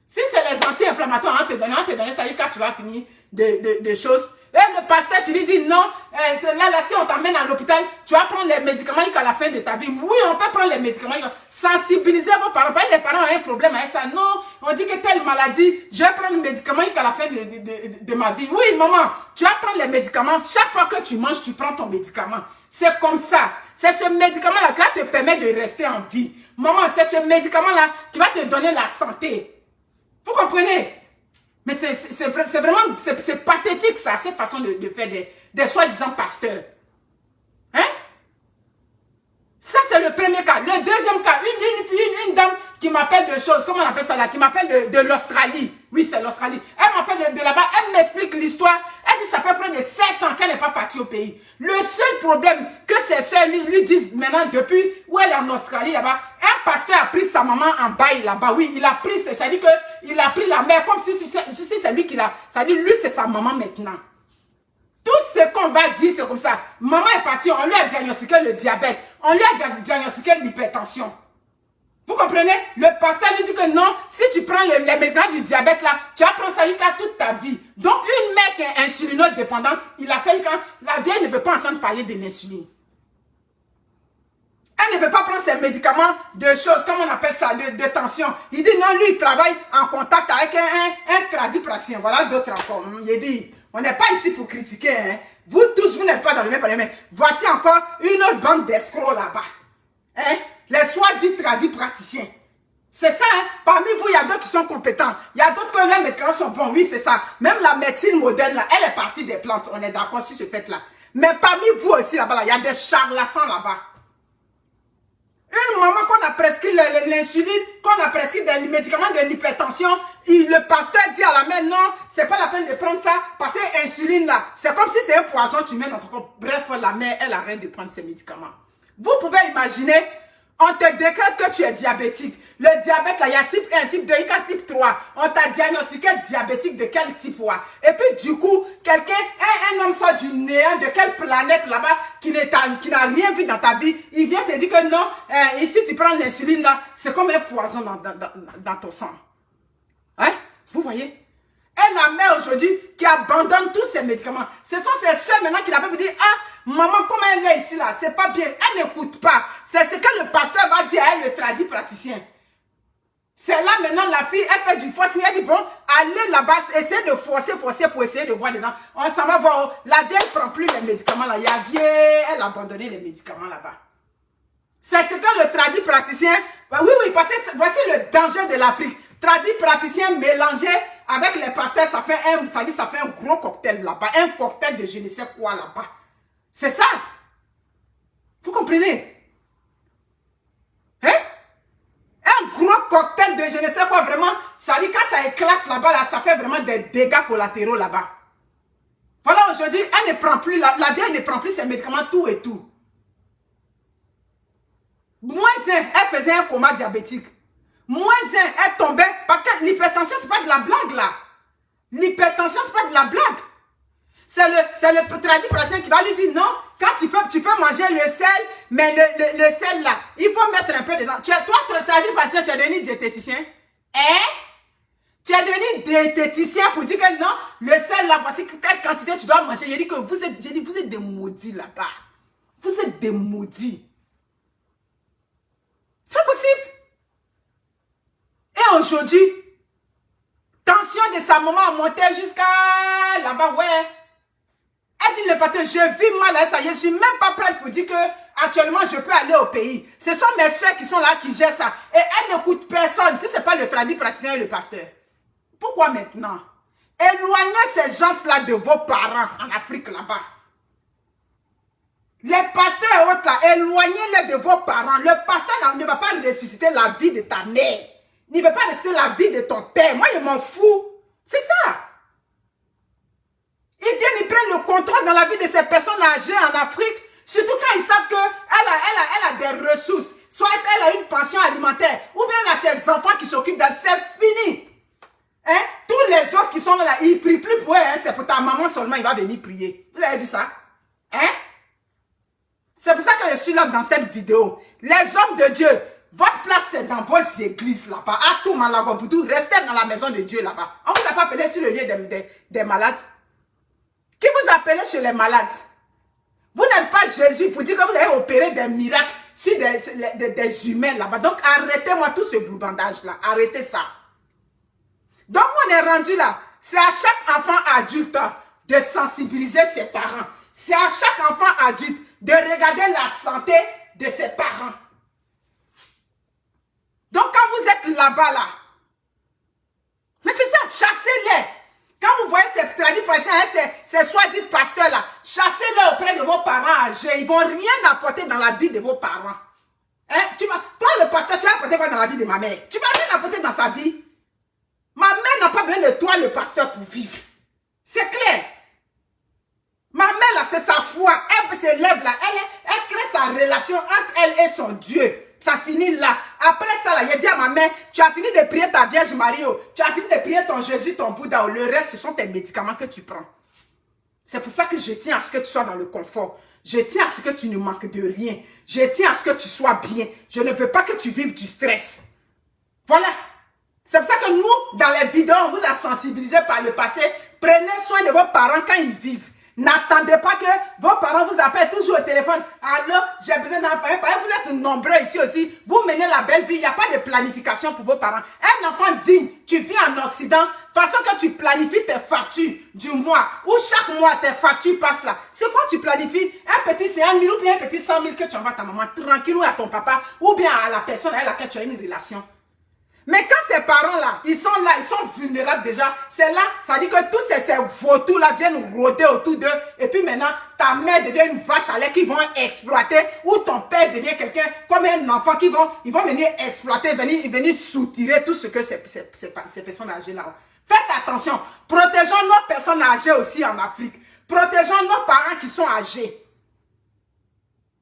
Si c'est les anti-inflammatoires, on te donne ça, quand tu vas finir de choses. Et le pasteur, tu lui dis non, là, si on t'emmène à l'hôpital, tu vas prendre les médicaments jusqu'à la fin de ta vie. Oui, on peut prendre les médicaments. Sensibiliser vos parents. Pas les parents ont un problème avec ça. Non, on dit que telle maladie, je vais prendre les médicaments jusqu'à la fin de ma vie. Oui, maman, tu vas prendre les médicaments. Chaque fois que tu manges, tu prends ton médicament. C'est comme ça. C'est ce médicament-là qui va te permettre de rester en vie. Maman, c'est ce médicament-là qui va te donner la santé. Vous comprenez? Mais c'est vraiment, c'est pathétique ça, cette façon de faire des soi-disant pasteurs. Hein? Ça c'est le premier cas. Le deuxième cas, une dame qui m'appelle de choses, comment on appelle ça là, qui m'appelle de l'Australie. Oui, c'est l'Australie. Elle m'appelle de là-bas, elle m'explique l'histoire. Elle dit ça fait près de 7 ans qu'elle n'est pas partie au pays. Le seul problème que ses soeurs lui disent maintenant depuis où elle est en Australie là-bas, un pasteur a pris sa maman en bail là-bas. Oui, il a pris, c'est-à-dire qu'il a pris la mère comme si c'est lui qui l'a. C'est-à-dire lui c'est sa maman maintenant. Tout ce qu'on va dire, c'est comme ça. Maman est partie, on lui a diagnostiqué le diabète. On lui a diagnostiqué l'hypertension. Vous comprenez? Le pasteur lui dit que non, si tu prends les médicaments du diabète là, tu vas prendre ça jusqu'à toute ta vie. Donc une mère qui est insulinodépendante, il a fait quand la vieille ne veut pas entendre parler de l'insuline. Elle ne veut pas prendre ses médicaments de choses, comme on appelle ça, de tension. Il dit non, lui il travaille en contact avec un tradipraticien. Voilà d'autres encore. Il dit, on n'est pas ici pour critiquer. Hein. Vous tous, vous n'êtes pas dans le même panier. Mais voici encore une autre bande d'escrocs là-bas. Hein? Les soi-disant tradipraticiens. C'est ça, hein? Parmi vous, il y a d'autres qui sont compétents. Il y a d'autres que les médicaments sont bons. Oui, c'est ça. Même la médecine moderne, là, elle est partie des plantes. On est d'accord sur ce fait-là. Mais parmi vous aussi, là-bas, il y a des charlatans là-bas. Une maman qu'on a prescrit l'insuline, qu'on a prescrit des médicaments de l'hypertension, le pasteur dit à la mère, non, c'est pas la peine de prendre ça, parce que l'insuline là, c'est comme si c'est un poison, tu mets dans ton corps. Bref, la mère, elle arrête de prendre ses médicaments. Vous pouvez imaginer, on te décrète que tu es diabétique. Le diabète là, il y a type 1, type 2, il y a type 3. On t'a diagnostiqué diabétique de quel type quoi? Et puis du coup, quelqu'un, un homme sort du néant, de quelle planète là-bas, qui n'a rien vu dans ta vie, il vient te dire que non, ici tu prends l'insuline là, c'est comme un poison dans ton sang. Hein? Vous voyez? Et la mère aujourd'hui qui abandonne tous ses médicaments. Ce sont ses soeurs maintenant qui l'appellent pour dire, ah, maman, comment elle est ici là? C'est pas bien. Elle n'écoute pas. C'est ce que le pasteur va dire à elle, le tradipraticien. C'est là maintenant la fille, elle fait du forcing, elle dit bon, allez là-bas, essayez de forcer pour essayer de voir dedans. On s'en va voir. La vieille ne prend plus les médicaments là. Il y a vieille, elle a abandonné les médicaments là-bas. C'est ce que le tradipraticien, oui, parce que voici le danger de l'Afrique. Tradipraticien mélangé avec les pasteurs, ça fait un gros cocktail là-bas. Un cocktail de je ne sais quoi là-bas. C'est ça. Vous comprenez? Hein? Un gros cocktail de je ne sais quoi, vraiment. Ça dit, quand ça éclate là-bas, là, ça fait vraiment des dégâts collatéraux là-bas. Voilà, aujourd'hui, elle ne prend plus, la vieille ne prend plus ses médicaments, tout et tout. Moins un, elle faisait un coma diabétique. Moins un, elle tombait. Parce que l'hypertension, c'est pas de la blague là. L'hypertension, c'est pas de la blague. C'est le tradipraticien qui va lui dire non, quand tu peux manger le sel, mais le sel là, il faut mettre un peu dedans. Toi, tradipraticien, tu es devenu diététicien. Hein? Tu es devenu diététicien pour dire que non, le sel là, voici quelle quantité tu dois manger. J'ai dit que vous êtes des maudits là-bas. Vous êtes des maudits. C'est pas possible. Et aujourd'hui, tension de sa maman a monté jusqu'à là-bas, ouais. Elle dit le patron, je vis mal à ça. Je ne suis même pas prête pour dire que actuellement je peux aller au pays. Ce sont mes soeurs qui sont là, qui gèrent ça. Et elles n'écoutent personne. Si ce n'est pas le tradipraticien et le pasteur. Pourquoi maintenant? Éloignez ces gens-là de vos parents en Afrique là-bas. Les pasteurs et autres là, éloignez-les de vos parents. Le pasteur ne va pas ressusciter la vie de ta mère. Il ne veut pas ressusciter la vie de ton père. Moi, je m'en fous. C'est ça. Ils viennent, ils prennent le contrôle dans la vie de ces personnes âgées en Afrique. Surtout quand ils savent qu'elle a des ressources. Soit elle a une pension alimentaire. Ou bien elle a ses enfants qui s'occupent d'elle. C'est fini. Hein? Tous les autres qui sont là, ils ne prient plus pour elle. Hein? C'est pour ta maman seulement, il va venir prier. Vous avez vu ça? Hein? C'est pour ça que je suis là dans cette vidéo. Les hommes de Dieu, votre place c'est dans vos églises là-bas. À tout Malagoboudou, restez dans la maison de Dieu là-bas. On vous a pas appelé sur le lieu des malades. Qui vous appelez chez les malades? Vous n'êtes pas Jésus pour dire que vous avez opéré des miracles sur des humains là-bas. Donc arrêtez-moi tout ce bandage là. Arrêtez ça. Donc on est rendu là. C'est à chaque enfant adulte de sensibiliser ses parents. C'est à chaque enfant adulte de regarder la santé de ses parents. Donc quand vous êtes là-bas là, mais c'est ça, chassez-les. Quand vous voyez ces tradipraticiens, ces soi-disant pasteurs là, chassez-les auprès de vos parents âgés. Ils ne vont rien apporter dans la vie de vos parents. Hein? Toi le pasteur, tu vas apporter quoi dans la vie de ma mère? Tu ne vas rien apporter dans sa vie. Ma mère n'a pas besoin de toi le pasteur pour vivre. C'est clair. Ma mère là, c'est sa foi. Elle se lève là. Elle crée sa relation entre elle et son Dieu. Ça finit là. Après ça là, j'ai dit à ma mère, tu as fini de prier ta Vierge Marie. Tu as fini de prier ton Jésus, ton Bouddha. Le reste, ce sont tes médicaments que tu prends. C'est pour ça que je tiens à ce que tu sois dans le confort. Je tiens à ce que tu ne manques de rien. Je tiens à ce que tu sois bien. Je ne veux pas que tu vives du stress. Voilà. C'est pour ça que nous, dans les vidéos, on vous a sensibilisé par le passé. Prenez soin de vos parents quand ils vivent. N'attendez pas que vos parents vous appellent toujours au téléphone. Allô, j'ai besoin d'un parent. Vous êtes nombreux ici aussi. Vous menez la belle vie. Il n'y a pas de planification pour vos parents. Un enfant digne, tu vis en Occident. Façon que tu planifies tes factures du mois. Ou chaque mois, tes factures passent là. C'est quoi tu planifies? Un petit 50 000 ou bien un petit 100 000 que tu envoies à ta maman. Tranquille ou à ton papa. Ou bien à la personne avec laquelle tu as une relation. Mais quand ces parents-là, ils sont vulnérables déjà, c'est là, ça dit que tous ces vautours-là viennent rôder autour d'eux. Et puis maintenant, ta mère devient une vache à lait qu'ils vont exploiter, ou ton père devient quelqu'un comme un enfant ils vont venir exploiter, venir soutirer tout ce que ces personnes âgées-là ont. Faites attention, protégeons nos personnes âgées aussi en Afrique. Protégeons nos parents qui sont âgés.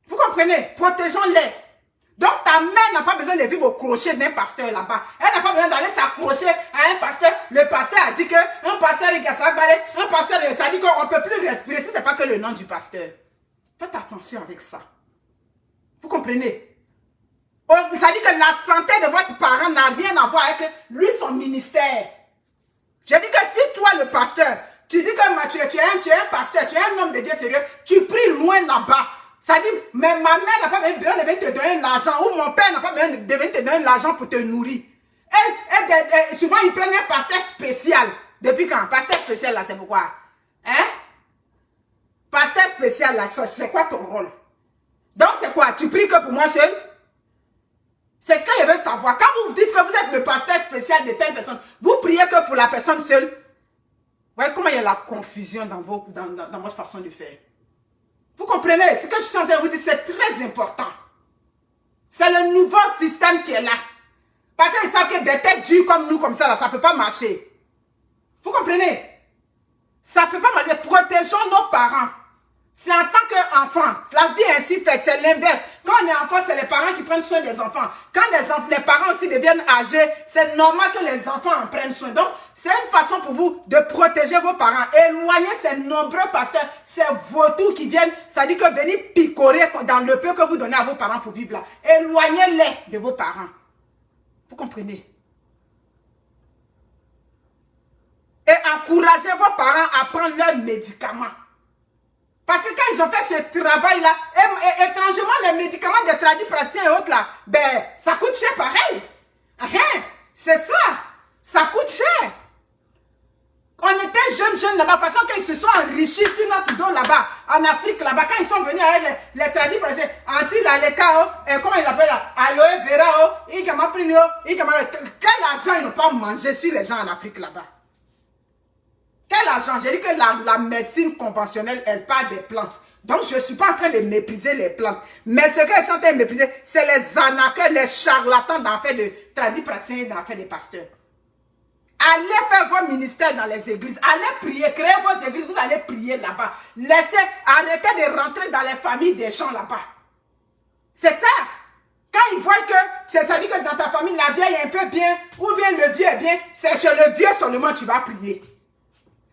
Vous comprenez? Protégeons-les. Donc ta mère n'a pas besoin de vivre au crochet d'un pasteur là-bas. Elle n'a pas besoin d'aller s'accrocher à un pasteur. Le pasteur a dit que un pasteur ça dit qu'on ne peut plus respirer si ce n'est pas que le nom du pasteur. Faites attention avec ça. Vous comprenez? Ça dit que la santé de votre parent n'a rien à voir avec lui, son ministère. Je dis que si toi le pasteur, tu dis que tu es un pasteur, tu es un homme de Dieu sérieux, tu pries loin là-bas. Ça dit, mais ma mère n'a pas besoin de te donner l'argent, ou mon père n'a pas besoin de te donner l'argent pour te nourrir. Souvent, ils prennent un pasteur spécial. Depuis quand? Pasteur spécial, là, c'est pourquoi? Hein? Pasteur spécial, là, c'est quoi ton rôle? Donc, c'est quoi? Tu pries que pour moi seul? C'est ce que je veux savoir. Quand vous dites que vous êtes le pasteur spécial de telle personne, vous priez que pour la personne seule? Vous voyez comment il y a la confusion dans votre façon de faire? Vous comprenez? Ce que je suis en train de vous dire, c'est très important. C'est le nouveau système qui est là. Parce qu'ils savent que des têtes dures comme nous, comme ça, ça ne peut pas marcher. Vous comprenez? Ça ne peut pas marcher. Protégeons nos parents. C'est en tant qu'enfant. La vie est ainsi faite. C'est l'inverse. Quand on est enfant, c'est les parents qui prennent soin des enfants. Quand les parents aussi deviennent âgés, c'est normal que les enfants en prennent soin. Donc, c'est une façon pour vous de protéger vos parents. Éloignez ces nombreux pasteurs, ces vautours qui viennent, ça dit que venir picorer dans le peu que vous donnez à vos parents pour vivre là. Éloignez-les de vos parents. Vous comprenez? Et encouragez vos parents à prendre leurs médicaments. Parce que quand ils ont fait ce travail-là, étrangement, les médicaments des tradipraticiens et autres là, ben, ça coûte cher pareil. C'est ça. Ça coûte cher. On était jeunes là-bas, parce qu'ils se sont enrichis sur notre dos là-bas, en Afrique là-bas, quand ils sont venus avec les tradipraticiens, comment ils appellent là, aloe vera, quel argent ils n'ont pas mangé sur les gens en Afrique là-bas. Quel argent? J'ai dit que la médecine conventionnelle, elle part des plantes. Donc, je ne suis pas en train de mépriser les plantes. Mais ce qu'elles sont en train de mépriser, c'est les arnaqueurs, les charlatans d'en faire de tradipraticiens et d'en faire des pasteurs. Allez faire vos ministères dans les églises. Allez prier, créez vos églises, vous allez prier là-bas. Arrêtez de rentrer dans les familles des gens là-bas. C'est ça. Quand ils voient que, ça dit que dans ta famille, la vieille est un peu bien, ou bien le vieux est bien, c'est chez le vieux seulement que tu vas prier.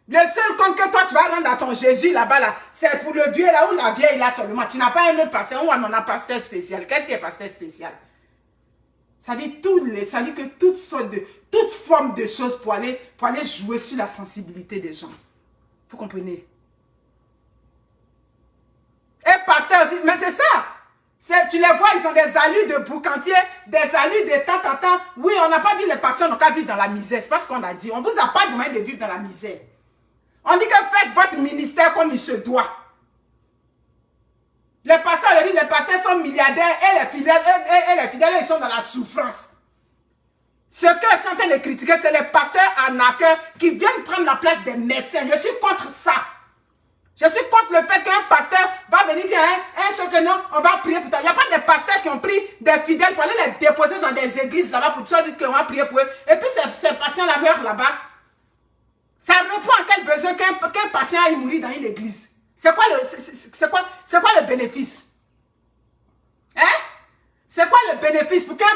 Le seul compte que toi tu vas rendre à ton Jésus là-bas, là, c'est pour le vieux là ou la vieille là seulement. Tu n'as pas un autre pasteur ou on en a pasteur spécial. Qu'est-ce qui est pasteur spécial? Ça dit que toute forme de choses pour aller jouer sur la sensibilité des gens. Vous comprenez? Et pasteur aussi, mais c'est ça. Tu les vois, ils ont des allures de boucantier, des allures de temps en temps. Oui, on n'a pas dit les pasteurs n'ont qu'à vivre dans la misère. C'est pas ce qu'on a dit. On ne vous a pas demandé de vivre dans la misère. On dit que faites votre ministère comme il se doit. Les pasteurs sont milliardaires et les fidèles, ils sont dans la souffrance. Ce qu'ils sont en train de critiquer, c'est les pasteurs arnaqueurs qui viennent prendre la place des médecins. Je suis contre ça. Je suis contre le fait qu'un pasteur va venir dire un chose que non, on va prier pour toi. Il n'y a pas de pasteurs qui ont pris des fidèles pour aller les déposer dans des églises là-bas pour dire qu'on va prier pour eux. Et puis ces patients-là meurent là-bas. Ça répond à quel besoin qu'un patient aille mourir dans une église? C'est quoi le bénéfice? Hein? C'est quoi le bénéfice pour qu'un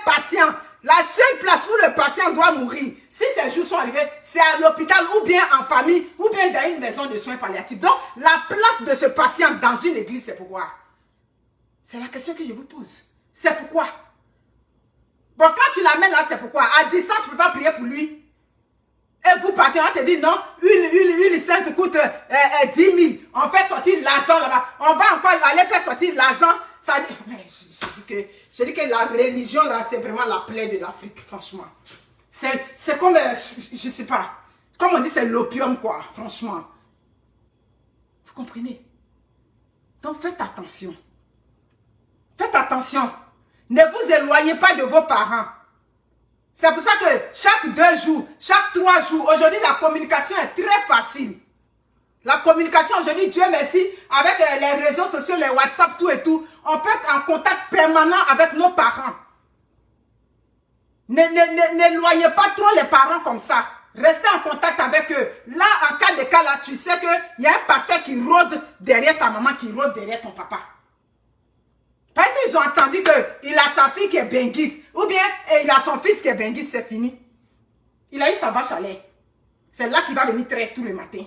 patient, la seule place où le patient doit mourir, si ces jours sont arrivés, c'est à l'hôpital ou bien en famille ou bien dans une maison de soins palliatifs. Donc, la place de ce patient dans une église, c'est pourquoi? C'est la question que je vous pose. C'est pourquoi? Bon, quand tu l'amènes là, c'est pourquoi? À distance, je ne peux pas prier pour lui. Et vous partez, on te dit non, une sainte coûte 10 000. On fait sortir l'argent là-bas. On va encore aller faire sortir l'argent. Ça dit, mais je dis que la religion là, c'est vraiment la plaie de l'Afrique, franchement. C'est comme, je sais pas, comme on dit, c'est l'opium quoi, franchement. Vous comprenez? Donc faites attention. Faites attention. Ne vous éloignez pas de vos parents. C'est pour ça que chaque 2 jours, chaque 3 jours, aujourd'hui la communication est très facile. La communication aujourd'hui, Dieu merci, avec les réseaux sociaux, les WhatsApp, tout et tout, on peut être en contact permanent avec nos parents. N'éloignez pas trop les parents comme ça. Restez en contact avec eux. Là, en cas de cas, là, tu sais qu'il y a un pasteur qui rôde derrière ta maman, qui rôde derrière ton papa. Parce qu'ils ont entendu qu'il a sa fille qui est benguiste, ou bien il a son fils qui est benguiste, c'est fini. Il a eu sa vache à lait. C'est là qu'il va venir traire tous les matins.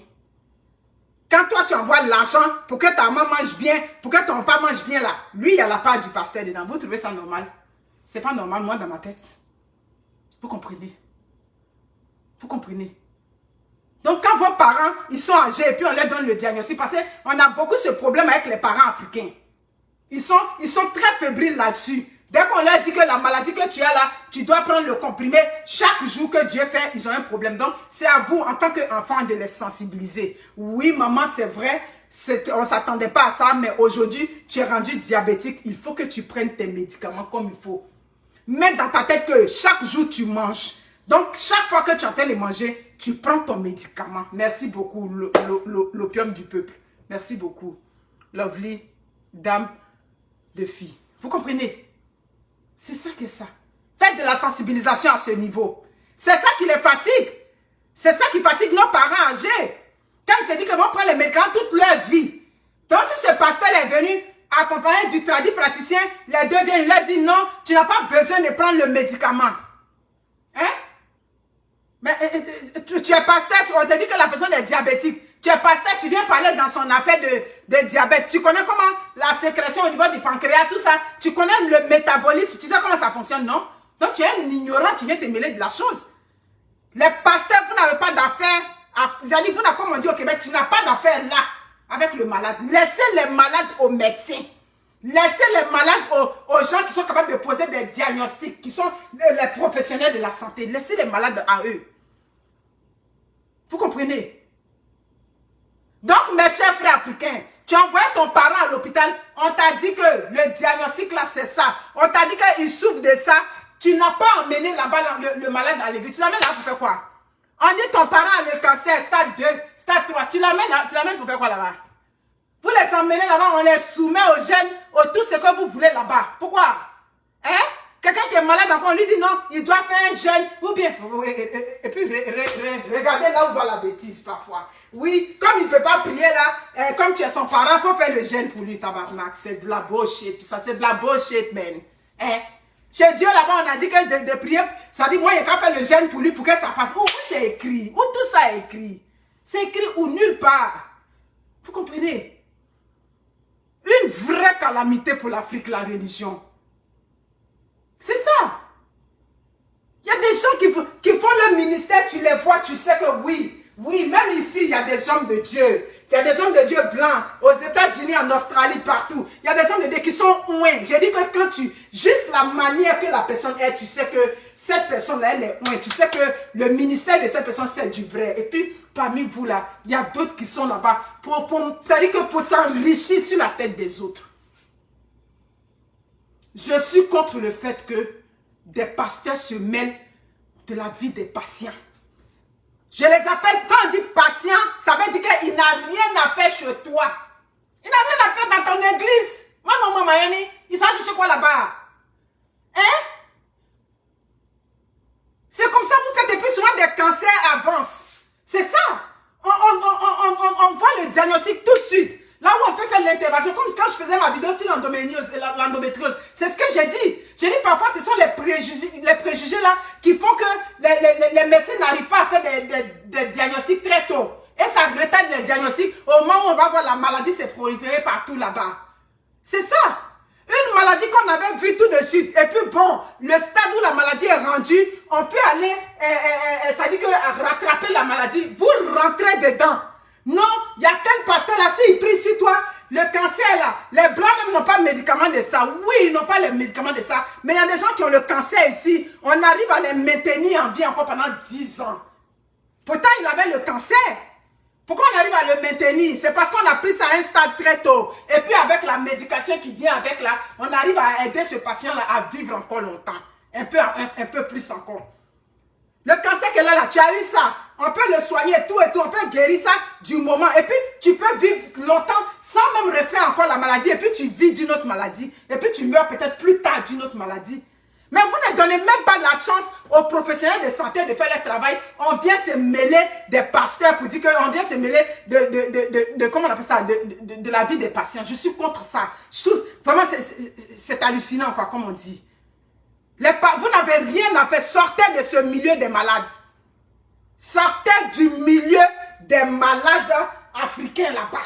Quand toi tu envoies l'argent pour que ta maman mange bien, pour que ton papa mange bien là, lui il y a la part du pasteur dedans. Vous trouvez ça normal? C'est pas normal, moi dans ma tête. Vous comprenez? Vous comprenez? Donc quand vos parents, ils sont âgés et puis on leur donne le diagnostic, parce qu'on a beaucoup ce problème avec les parents africains. Ils sont très fébriles là-dessus. Dès qu'on leur dit que la maladie que tu as là, tu dois prendre le comprimé, chaque jour que Dieu fait, ils ont un problème. Donc, c'est à vous, en tant qu'enfant, de les sensibiliser. Oui, maman, c'est vrai, on ne s'attendait pas à ça, mais aujourd'hui, tu es rendu diabétique. Il faut que tu prennes tes médicaments comme il faut. Mets dans ta tête que chaque jour, tu manges. Donc, chaque fois que tu es en train de manger, tu prends ton médicament. Merci beaucoup, l'opium du peuple. Merci beaucoup. lovely dame de fille. Vous comprenez? C'est ça que ça. Faites de la sensibilisation à ce niveau. C'est ça qui les fatigue. C'est ça qui fatigue nos parents âgés. Quand ils se disent qu'ils vont prendre les médicaments toute leur vie. Donc si ce pasteur est venu accompagné du tradit praticien, les deux viennent, il leur dit non, tu n'as pas besoin de prendre le médicament. Hein? Mais tu es pasteur, on te dit que la personne est diabétique. Tu es pasteur, tu viens parler dans son affaire de diabète. Tu connais comment la sécrétion au niveau du pancréas, tout ça. Tu connais le métabolisme, tu sais comment ça fonctionne, non? Donc tu es un ignorant, tu viens te mêler de la chose. Les pasteurs, vous n'avez pas d'affaires. Vous avez dit, vous n'avez, comme on dit au Québec, tu n'as pas d'affaires là avec le malade. Laissez les malades aux médecins. Laissez les malades aux gens qui sont capables de poser des diagnostics, qui sont les professionnels de la santé. Laissez les malades à eux. Vous comprenez? Donc, mes chers frères africains, tu as envoyé ton parent à l'hôpital, on t'a dit que le diagnostic là, c'est ça. On t'a dit qu'il souffre de ça. Tu n'as pas emmené là-bas le malade à l'église. Tu l'amènes là pour faire quoi? On dit ton parent a le cancer, stade 2, stade 3. Tu l'amènes pour faire quoi là-bas? Vous les emmenez là-bas, on les soumet aux jeunes, tout ce que vous voulez là-bas. Pourquoi? Hein? Quelqu'un qui est malade encore, on lui dit non, il doit faire un jeûne, ou bien, et puis regardez là où va la bêtise parfois. Oui, comme il ne peut pas prier là, comme tu es son parent, il faut faire le jeûne pour lui, tabarnak. C'est de la bullshit, tout ça, c'est de la bullshit, man. Hein? Chez Dieu là-bas, on a dit que de prier, ça dit, moi, il n'y a qu'à faire le jeûne pour lui, pour que ça passe. Où c'est écrit? Où tout ça est écrit? C'est écrit où nulle part. Vous comprenez? Une vraie calamité pour l'Afrique, la religion. C'est ça. Il y a des gens qui font le ministère, tu les vois, tu sais que oui, même ici, il y a des hommes de Dieu. Il y a des hommes de Dieu blancs, aux États-Unis, en Australie, partout. Il y a des hommes de Dieu qui sont ouins. J'ai dit que quand juste la manière que la personne est, tu sais que cette personne-là, elle est ouin. Tu sais que le ministère de cette personne, c'est du vrai. Et puis, parmi vous là, il y a d'autres qui sont là-bas c'est-à-dire que pour s'enrichir sur la tête des autres. Je suis contre le fait que des pasteurs se mêlent de la vie des patients. Je les appelle, quand on dit patient, ça veut dire qu'il n'a rien à faire chez toi. Il n'a rien à faire dans ton église. Moi, maman Mayani, il s'en chercher quoi là-bas? Hein? C'est comme ça que vous faites, et puis souvent des cancers avancent. C'est ça. On voit le diagnostic tout de suite. Là où on peut faire l'intervention, comme quand je faisais ma vidéo sur l'endométriose. C'est ce que j'ai dit. J'ai dit parfois ce sont les préjugés là qui font que les médecins n'arrivent pas à faire des diagnostics très tôt. Et ça retarde les diagnostics au moment où on va voir la maladie se proliférer partout là-bas. C'est ça. Une maladie qu'on avait vue tout de suite. Et puis bon, le stade où la maladie est rendue, on peut aller, ça dit que rattraper la maladie. Vous rentrez dedans. Non, il y a tel pasteur là, s'il prie sur toi, le cancer là, les blancs même n'ont pas de médicaments de ça. Oui, ils n'ont pas les médicaments de ça. Mais il y a des gens qui ont le cancer ici. On arrive à les maintenir en vie encore pendant 10 ans. Pourtant, il avait le cancer. Pourquoi on arrive à le maintenir? C'est parce qu'on a pris ça à un stade très tôt. Et puis avec la médication qui vient avec là, on arrive à aider ce patient là à vivre encore longtemps. Un peu plus encore. Le cancer qu'elle a là, tu as eu ça. On peut le soigner tout et tout. On peut guérir ça du moment. Et puis, tu peux vivre longtemps sans même refaire encore la maladie. Et puis, tu vis d'une autre maladie. Et puis, tu meurs peut-être plus tard d'une autre maladie. Mais vous ne donnez même pas la chance aux professionnels de santé de faire leur travail. On vient se mêler des pasteurs pour dire qu'on vient se mêler comment on appelle ça, de la vie des patients. Je suis contre ça. Je trouve, vraiment, c'est hallucinant, quoi, comme on dit. Vous n'avez rien à faire. Sortez de ce milieu des malades. Sortez du milieu des malades africains là-bas.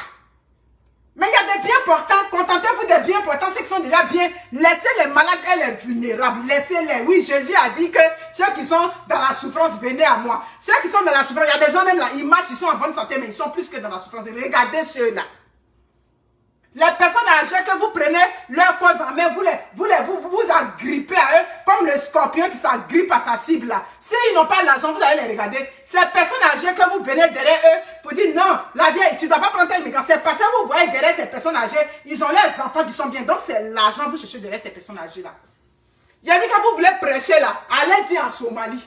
Mais il y a des biens portants. Contentez-vous des biens portants, ceux qui sont déjà bien. Laissez les malades et les vulnérables. Laissez-les. Oui, Jésus a dit que ceux qui sont dans la souffrance, venez à moi. Ceux qui sont dans la souffrance, il y a des gens même là, ils marchent, ils sont en bonne santé, mais ils sont plus que dans la souffrance. Regardez ceux-là. Les personnes âgées que vous prenez leur cause en main, vous agrippez à eux comme le scorpion qui s'agrippe à sa cible là. S'ils n'ont pas l'argent, vous allez les regarder. Ces personnes âgées que vous venez derrière eux pour dire non, la vieille, tu ne dois pas prendre tel migrant. C'est parce que vous voyez derrière ces personnes âgées, ils ont leurs enfants qui sont bien. Donc c'est l'argent que vous cherchez derrière ces personnes âgées là. Il y a dit que vous voulez prêcher là, allez-y en Somalie.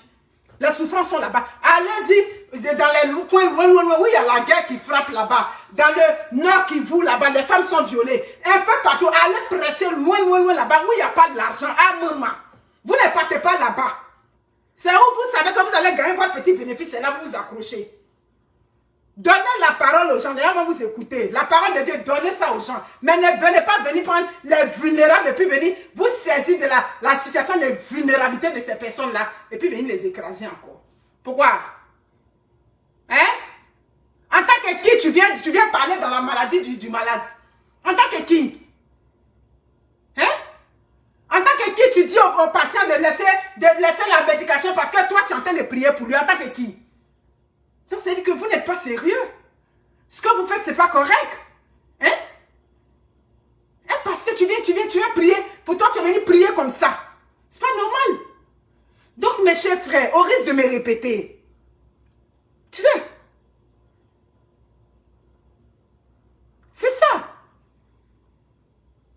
Les souffrances sont là-bas. Allez-y dans les coins loin, où il y a la guerre qui frappe là-bas. Dans le nord qui vous là-bas, les femmes sont violées. Un peu partout. Allez prêcher loin là-bas où il n'y a pas d'argent. À moment. Vous ne partez pas là-bas. C'est où vous savez que vous allez gagner votre petit bénéfice. C'est là où vous vous accrochez. Donnez la parole aux gens. Les gens vont vous écouter. La parole de Dieu, donnez ça aux gens. Mais ne venez pas venir prendre les vulnérables et puis venir vous saisir de la situation de vulnérabilité de ces personnes-là et puis venir les écraser encore. Pourquoi? Hein? En tant que qui tu viens parler dans la maladie du malade? En tant que qui? Hein? En tant que qui tu dis au patient de laisser la médication parce que toi tu es en train de prier pour lui? En tant que qui? Donc, c'est-à-dire que vous n'êtes pas sérieux. Ce que vous faites, ce n'est pas correct. Hein? Parce que tu viens prier. Pour toi, tu es venu prier comme ça. C'est pas normal. Donc, mes chers frères, au risque de me répéter, tu sais, c'est ça.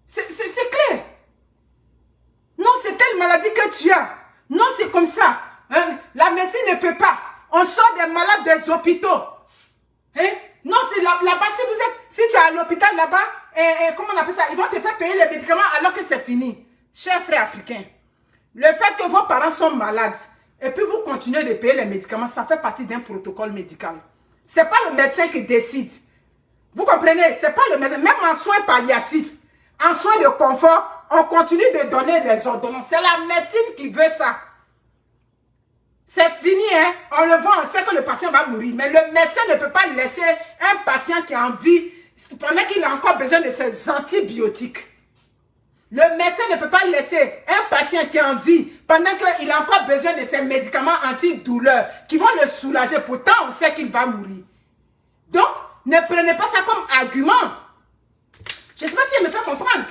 C'est clair. Non, c'est telle maladie que tu as. Non, c'est comme ça. Hein? La médecine ne peut pas. On sort des malades des hôpitaux. Hein? Non, c'est là-bas, si tu es à l'hôpital là-bas, comment on appelle ça? Ils vont te faire payer les médicaments alors que c'est fini. Chers frères africains, le fait que vos parents sont malades et puis vous continuez de payer les médicaments, ça fait partie d'un protocole médical. Ce n'est pas le médecin qui décide. Vous comprenez? Ce n'est pas le médecin. Même en soins palliatifs, en soins de confort, on continue de donner les ordonnances. C'est la médecine qui veut ça. C'est fini, hein? On le voit, on sait que le patient va mourir. Mais le médecin ne peut pas laisser un patient qui a envie, pendant qu'il a encore besoin de ses antibiotiques. Le médecin ne peut pas laisser un patient qui a envie, pendant qu'il a encore besoin de ses médicaments antidouleurs, qui vont le soulager. Pourtant, on sait qu'il va mourir. Donc, ne prenez pas ça comme argument. Je ne sais pas si elle me fait comprendre.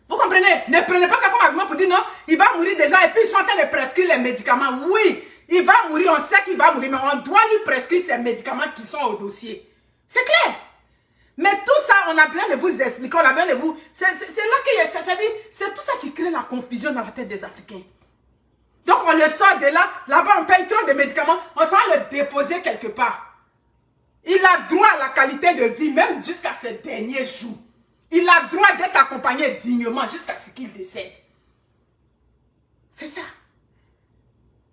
Vous comprenez? Ne prenez pas ça comme argument pour dire non, il va mourir déjà et puis ils sont en train de prescrire les médicaments. Oui, il va mourir, on sait qu'il va mourir, mais on doit lui prescrire ces médicaments qui sont au dossier. C'est clair. Mais tout ça, on a besoin de vous expliquer, on a besoin de vous... C'est là que c'est tout ça qui crée la confusion dans la tête des Africains. Donc on le sort de là, là-bas on paye trop de médicaments, on s'en va le déposer quelque part. Il a droit à la qualité de vie, même jusqu'à ses derniers jours. Il a droit d'être accompagné dignement jusqu'à ce qu'il décède. C'est ça.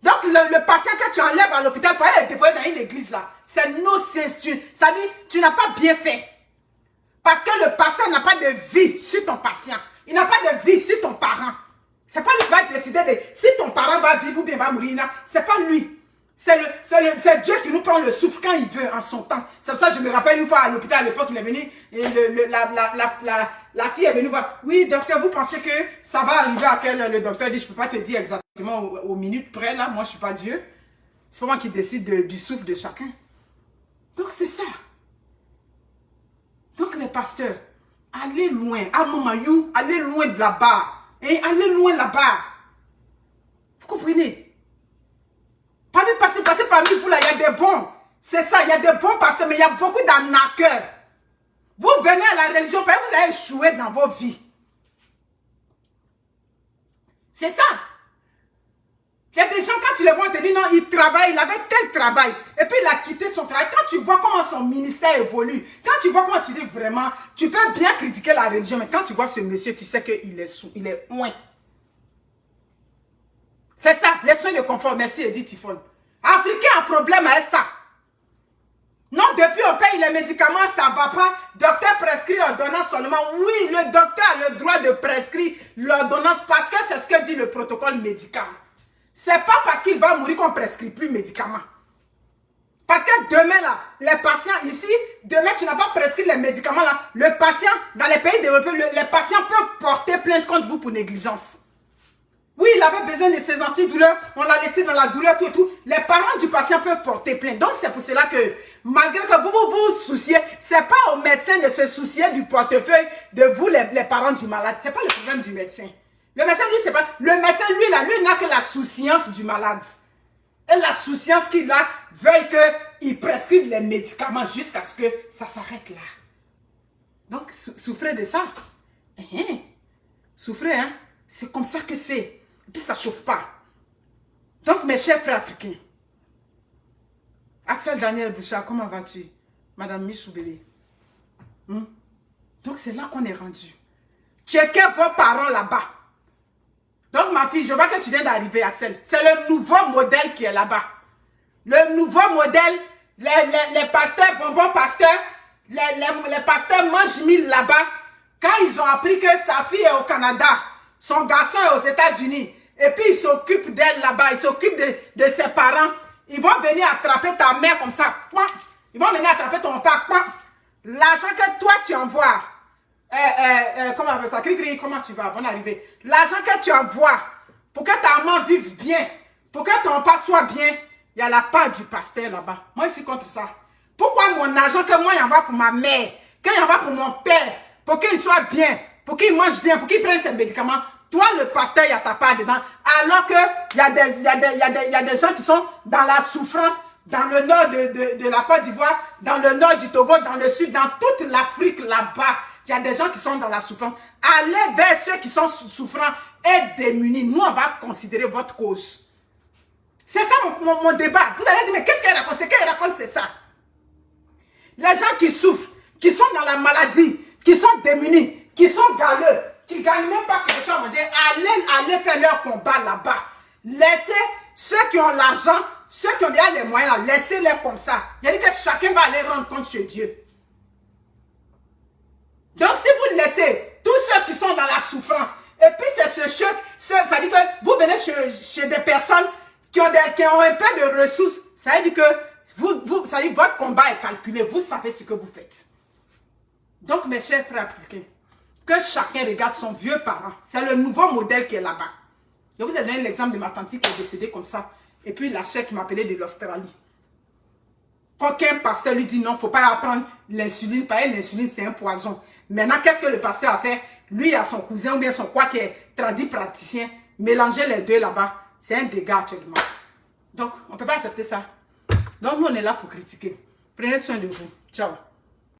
Donc, le patient que tu enlèves à l'hôpital pour aller le déposer dans une église là, c'est no-sense. Ça dit, tu n'as pas bien fait. Parce que le pasteur n'a pas de vie sur ton patient. Il n'a pas de vie sur ton parent. C'est pas lui qui va décider de si ton parent va vivre ou bien va mourir. C'est pas lui. C'est Dieu qui nous prend le souffle quand il veut, en son temps. C'est pour ça que je me rappelle une fois à l'hôpital, à l'époque, il est venu, et la fille est venue voir. Oui, docteur, vous pensez que ça va arriver à quelle heure? Le docteur dit, je ne peux pas te dire exactement aux minutes près, là. Moi, je ne suis pas Dieu. C'est pas moi qui décide du souffle de chacun. Donc, c'est ça. Donc, les pasteurs, allez loin. À Momayou, allez loin de là-bas. Et allez loin là-bas. Vous comprenez? Passer parmi vous là, il y a des bons. C'est ça, il y a des bons pasteurs, mais il y a beaucoup d'arnaqueurs. Vous venez à la religion, parce que vous avez échoué dans vos vies. C'est ça. Il y a des gens, quand tu les vois, on te dit non, il travaille, il avait tel travail. Et puis il a quitté son travail. Quand tu vois comment son ministère évolue, quand tu vois comment tu dis vraiment, tu peux bien critiquer la religion, mais quand tu vois ce monsieur, tu sais qu'il est loin. C'est ça, les soins de confort. Merci Edith Tifon. Africain a problème avec ça. Non, depuis on paye les médicaments, ça ne va pas. Docteur prescrit l'ordonnance seulement. Oui, le docteur a le droit de prescrire l'ordonnance parce que c'est ce que dit le protocole médical. Ce n'est pas parce qu'il va mourir qu'on ne prescrit plus médicaments. Parce que demain, là, les patients ici, demain, tu n'as pas prescrit les médicaments, là. Le patient, dans les pays développés, les patients peuvent porter plainte contre vous pour négligence. Oui, il avait besoin de ses antidouleurs, on l'a laissé dans la douleur, tout et tout. Les parents du patient peuvent porter plainte. Donc, c'est pour cela que, malgré que vous vous souciez, ce n'est pas au médecin de se soucier du portefeuille de vous, les parents du malade. Ce n'est pas le problème du médecin. Le médecin, lui, c'est pas... Le médecin, lui, n'a que la souciance du malade. Et la souciance qu'il a, veuille qu'il prescrive les médicaments jusqu'à ce que ça s'arrête là. Donc, souffrez de ça. Souffrez, hein. C'est comme ça que c'est. Et puis ça ne chauffe pas. Donc mes chers frères africains, Axel Daniel Bouchard, comment vas-tu? Madame Michou bébé. Donc c'est là qu'on est rendu. Checkez vos parents là-bas. Donc ma fille, je vois que tu viens d'arriver, Axel. C'est le nouveau modèle qui est là-bas. Le nouveau modèle, les pasteurs, bonbons pasteurs, les pasteurs mangent mille là-bas. Quand ils ont appris que sa fille est au Canada, son garçon est aux États-Unis, et puis ils s'occupent d'elle là-bas, ils s'occupent de ses parents, ils vont venir attraper ta mère comme ça. Ils vont venir attraper ton père. L'argent que toi tu envoies, comment on appelle ça? Cri-cri, comment tu vas? Bonne arrivée. L'argent que tu envoies pour que ta maman vive bien, pour que ton père soit bien, il y a la part du pasteur là-bas. Moi, je suis contre ça. Pourquoi mon argent que moi, j'envoie pour ma mère, que j'envoie pour mon père, pour qu'il soit bien, pour qu'il mange bien, pour qu'il prenne ses médicaments, toi, le pasteur, il y a ta part dedans. Alors qu'il y a des gens qui sont dans la souffrance, dans le nord de la Côte d'Ivoire, dans le nord du Togo, dans le sud, dans toute l'Afrique là-bas. Il y a des gens qui sont dans la souffrance. Allez vers ceux qui sont souffrants et démunis. Nous, on va considérer votre cause. C'est ça mon débat. Vous allez dire, mais qu'est-ce qu'elle raconte? Ce qu'elle raconte, c'est ça. Les gens qui souffrent, qui sont dans la maladie, qui sont démunis, qui sont galeux, qui ne gagnent même pas quelque chose à manger, allez faire leur combat là-bas. Laissez ceux qui ont l'argent, ceux qui ont déjà les moyens, laissez-les comme ça. Il y a dit que chacun va aller rendre compte chez Dieu. Donc, si vous laissez tous ceux qui sont dans la souffrance, et puis c'est ce choc, ça dit que vous venez chez des personnes qui ont un peu de ressources, ça veut dire que ça dit, votre combat est calculé, vous savez ce que vous faites. Donc, mes chers frères africains, que chacun regarde son vieux parent. C'est le nouveau modèle qui est là-bas. Je vous ai donné l'exemple de ma tante qui est décédée comme ça, et puis la soeur qui m'appelait de l'Australie. Qu'aucun pasteur lui dit non, il ne faut pas apprendre l'insuline, parce que l'insuline c'est un poison. Maintenant, qu'est-ce que le pasteur a fait? Lui, il a son cousin ou bien son quoi qui est tradit praticien. Mélanger les deux là-bas, c'est un dégât actuellement. Donc, on ne peut pas accepter ça. Donc, nous, on est là pour critiquer. Prenez soin de vous. Ciao.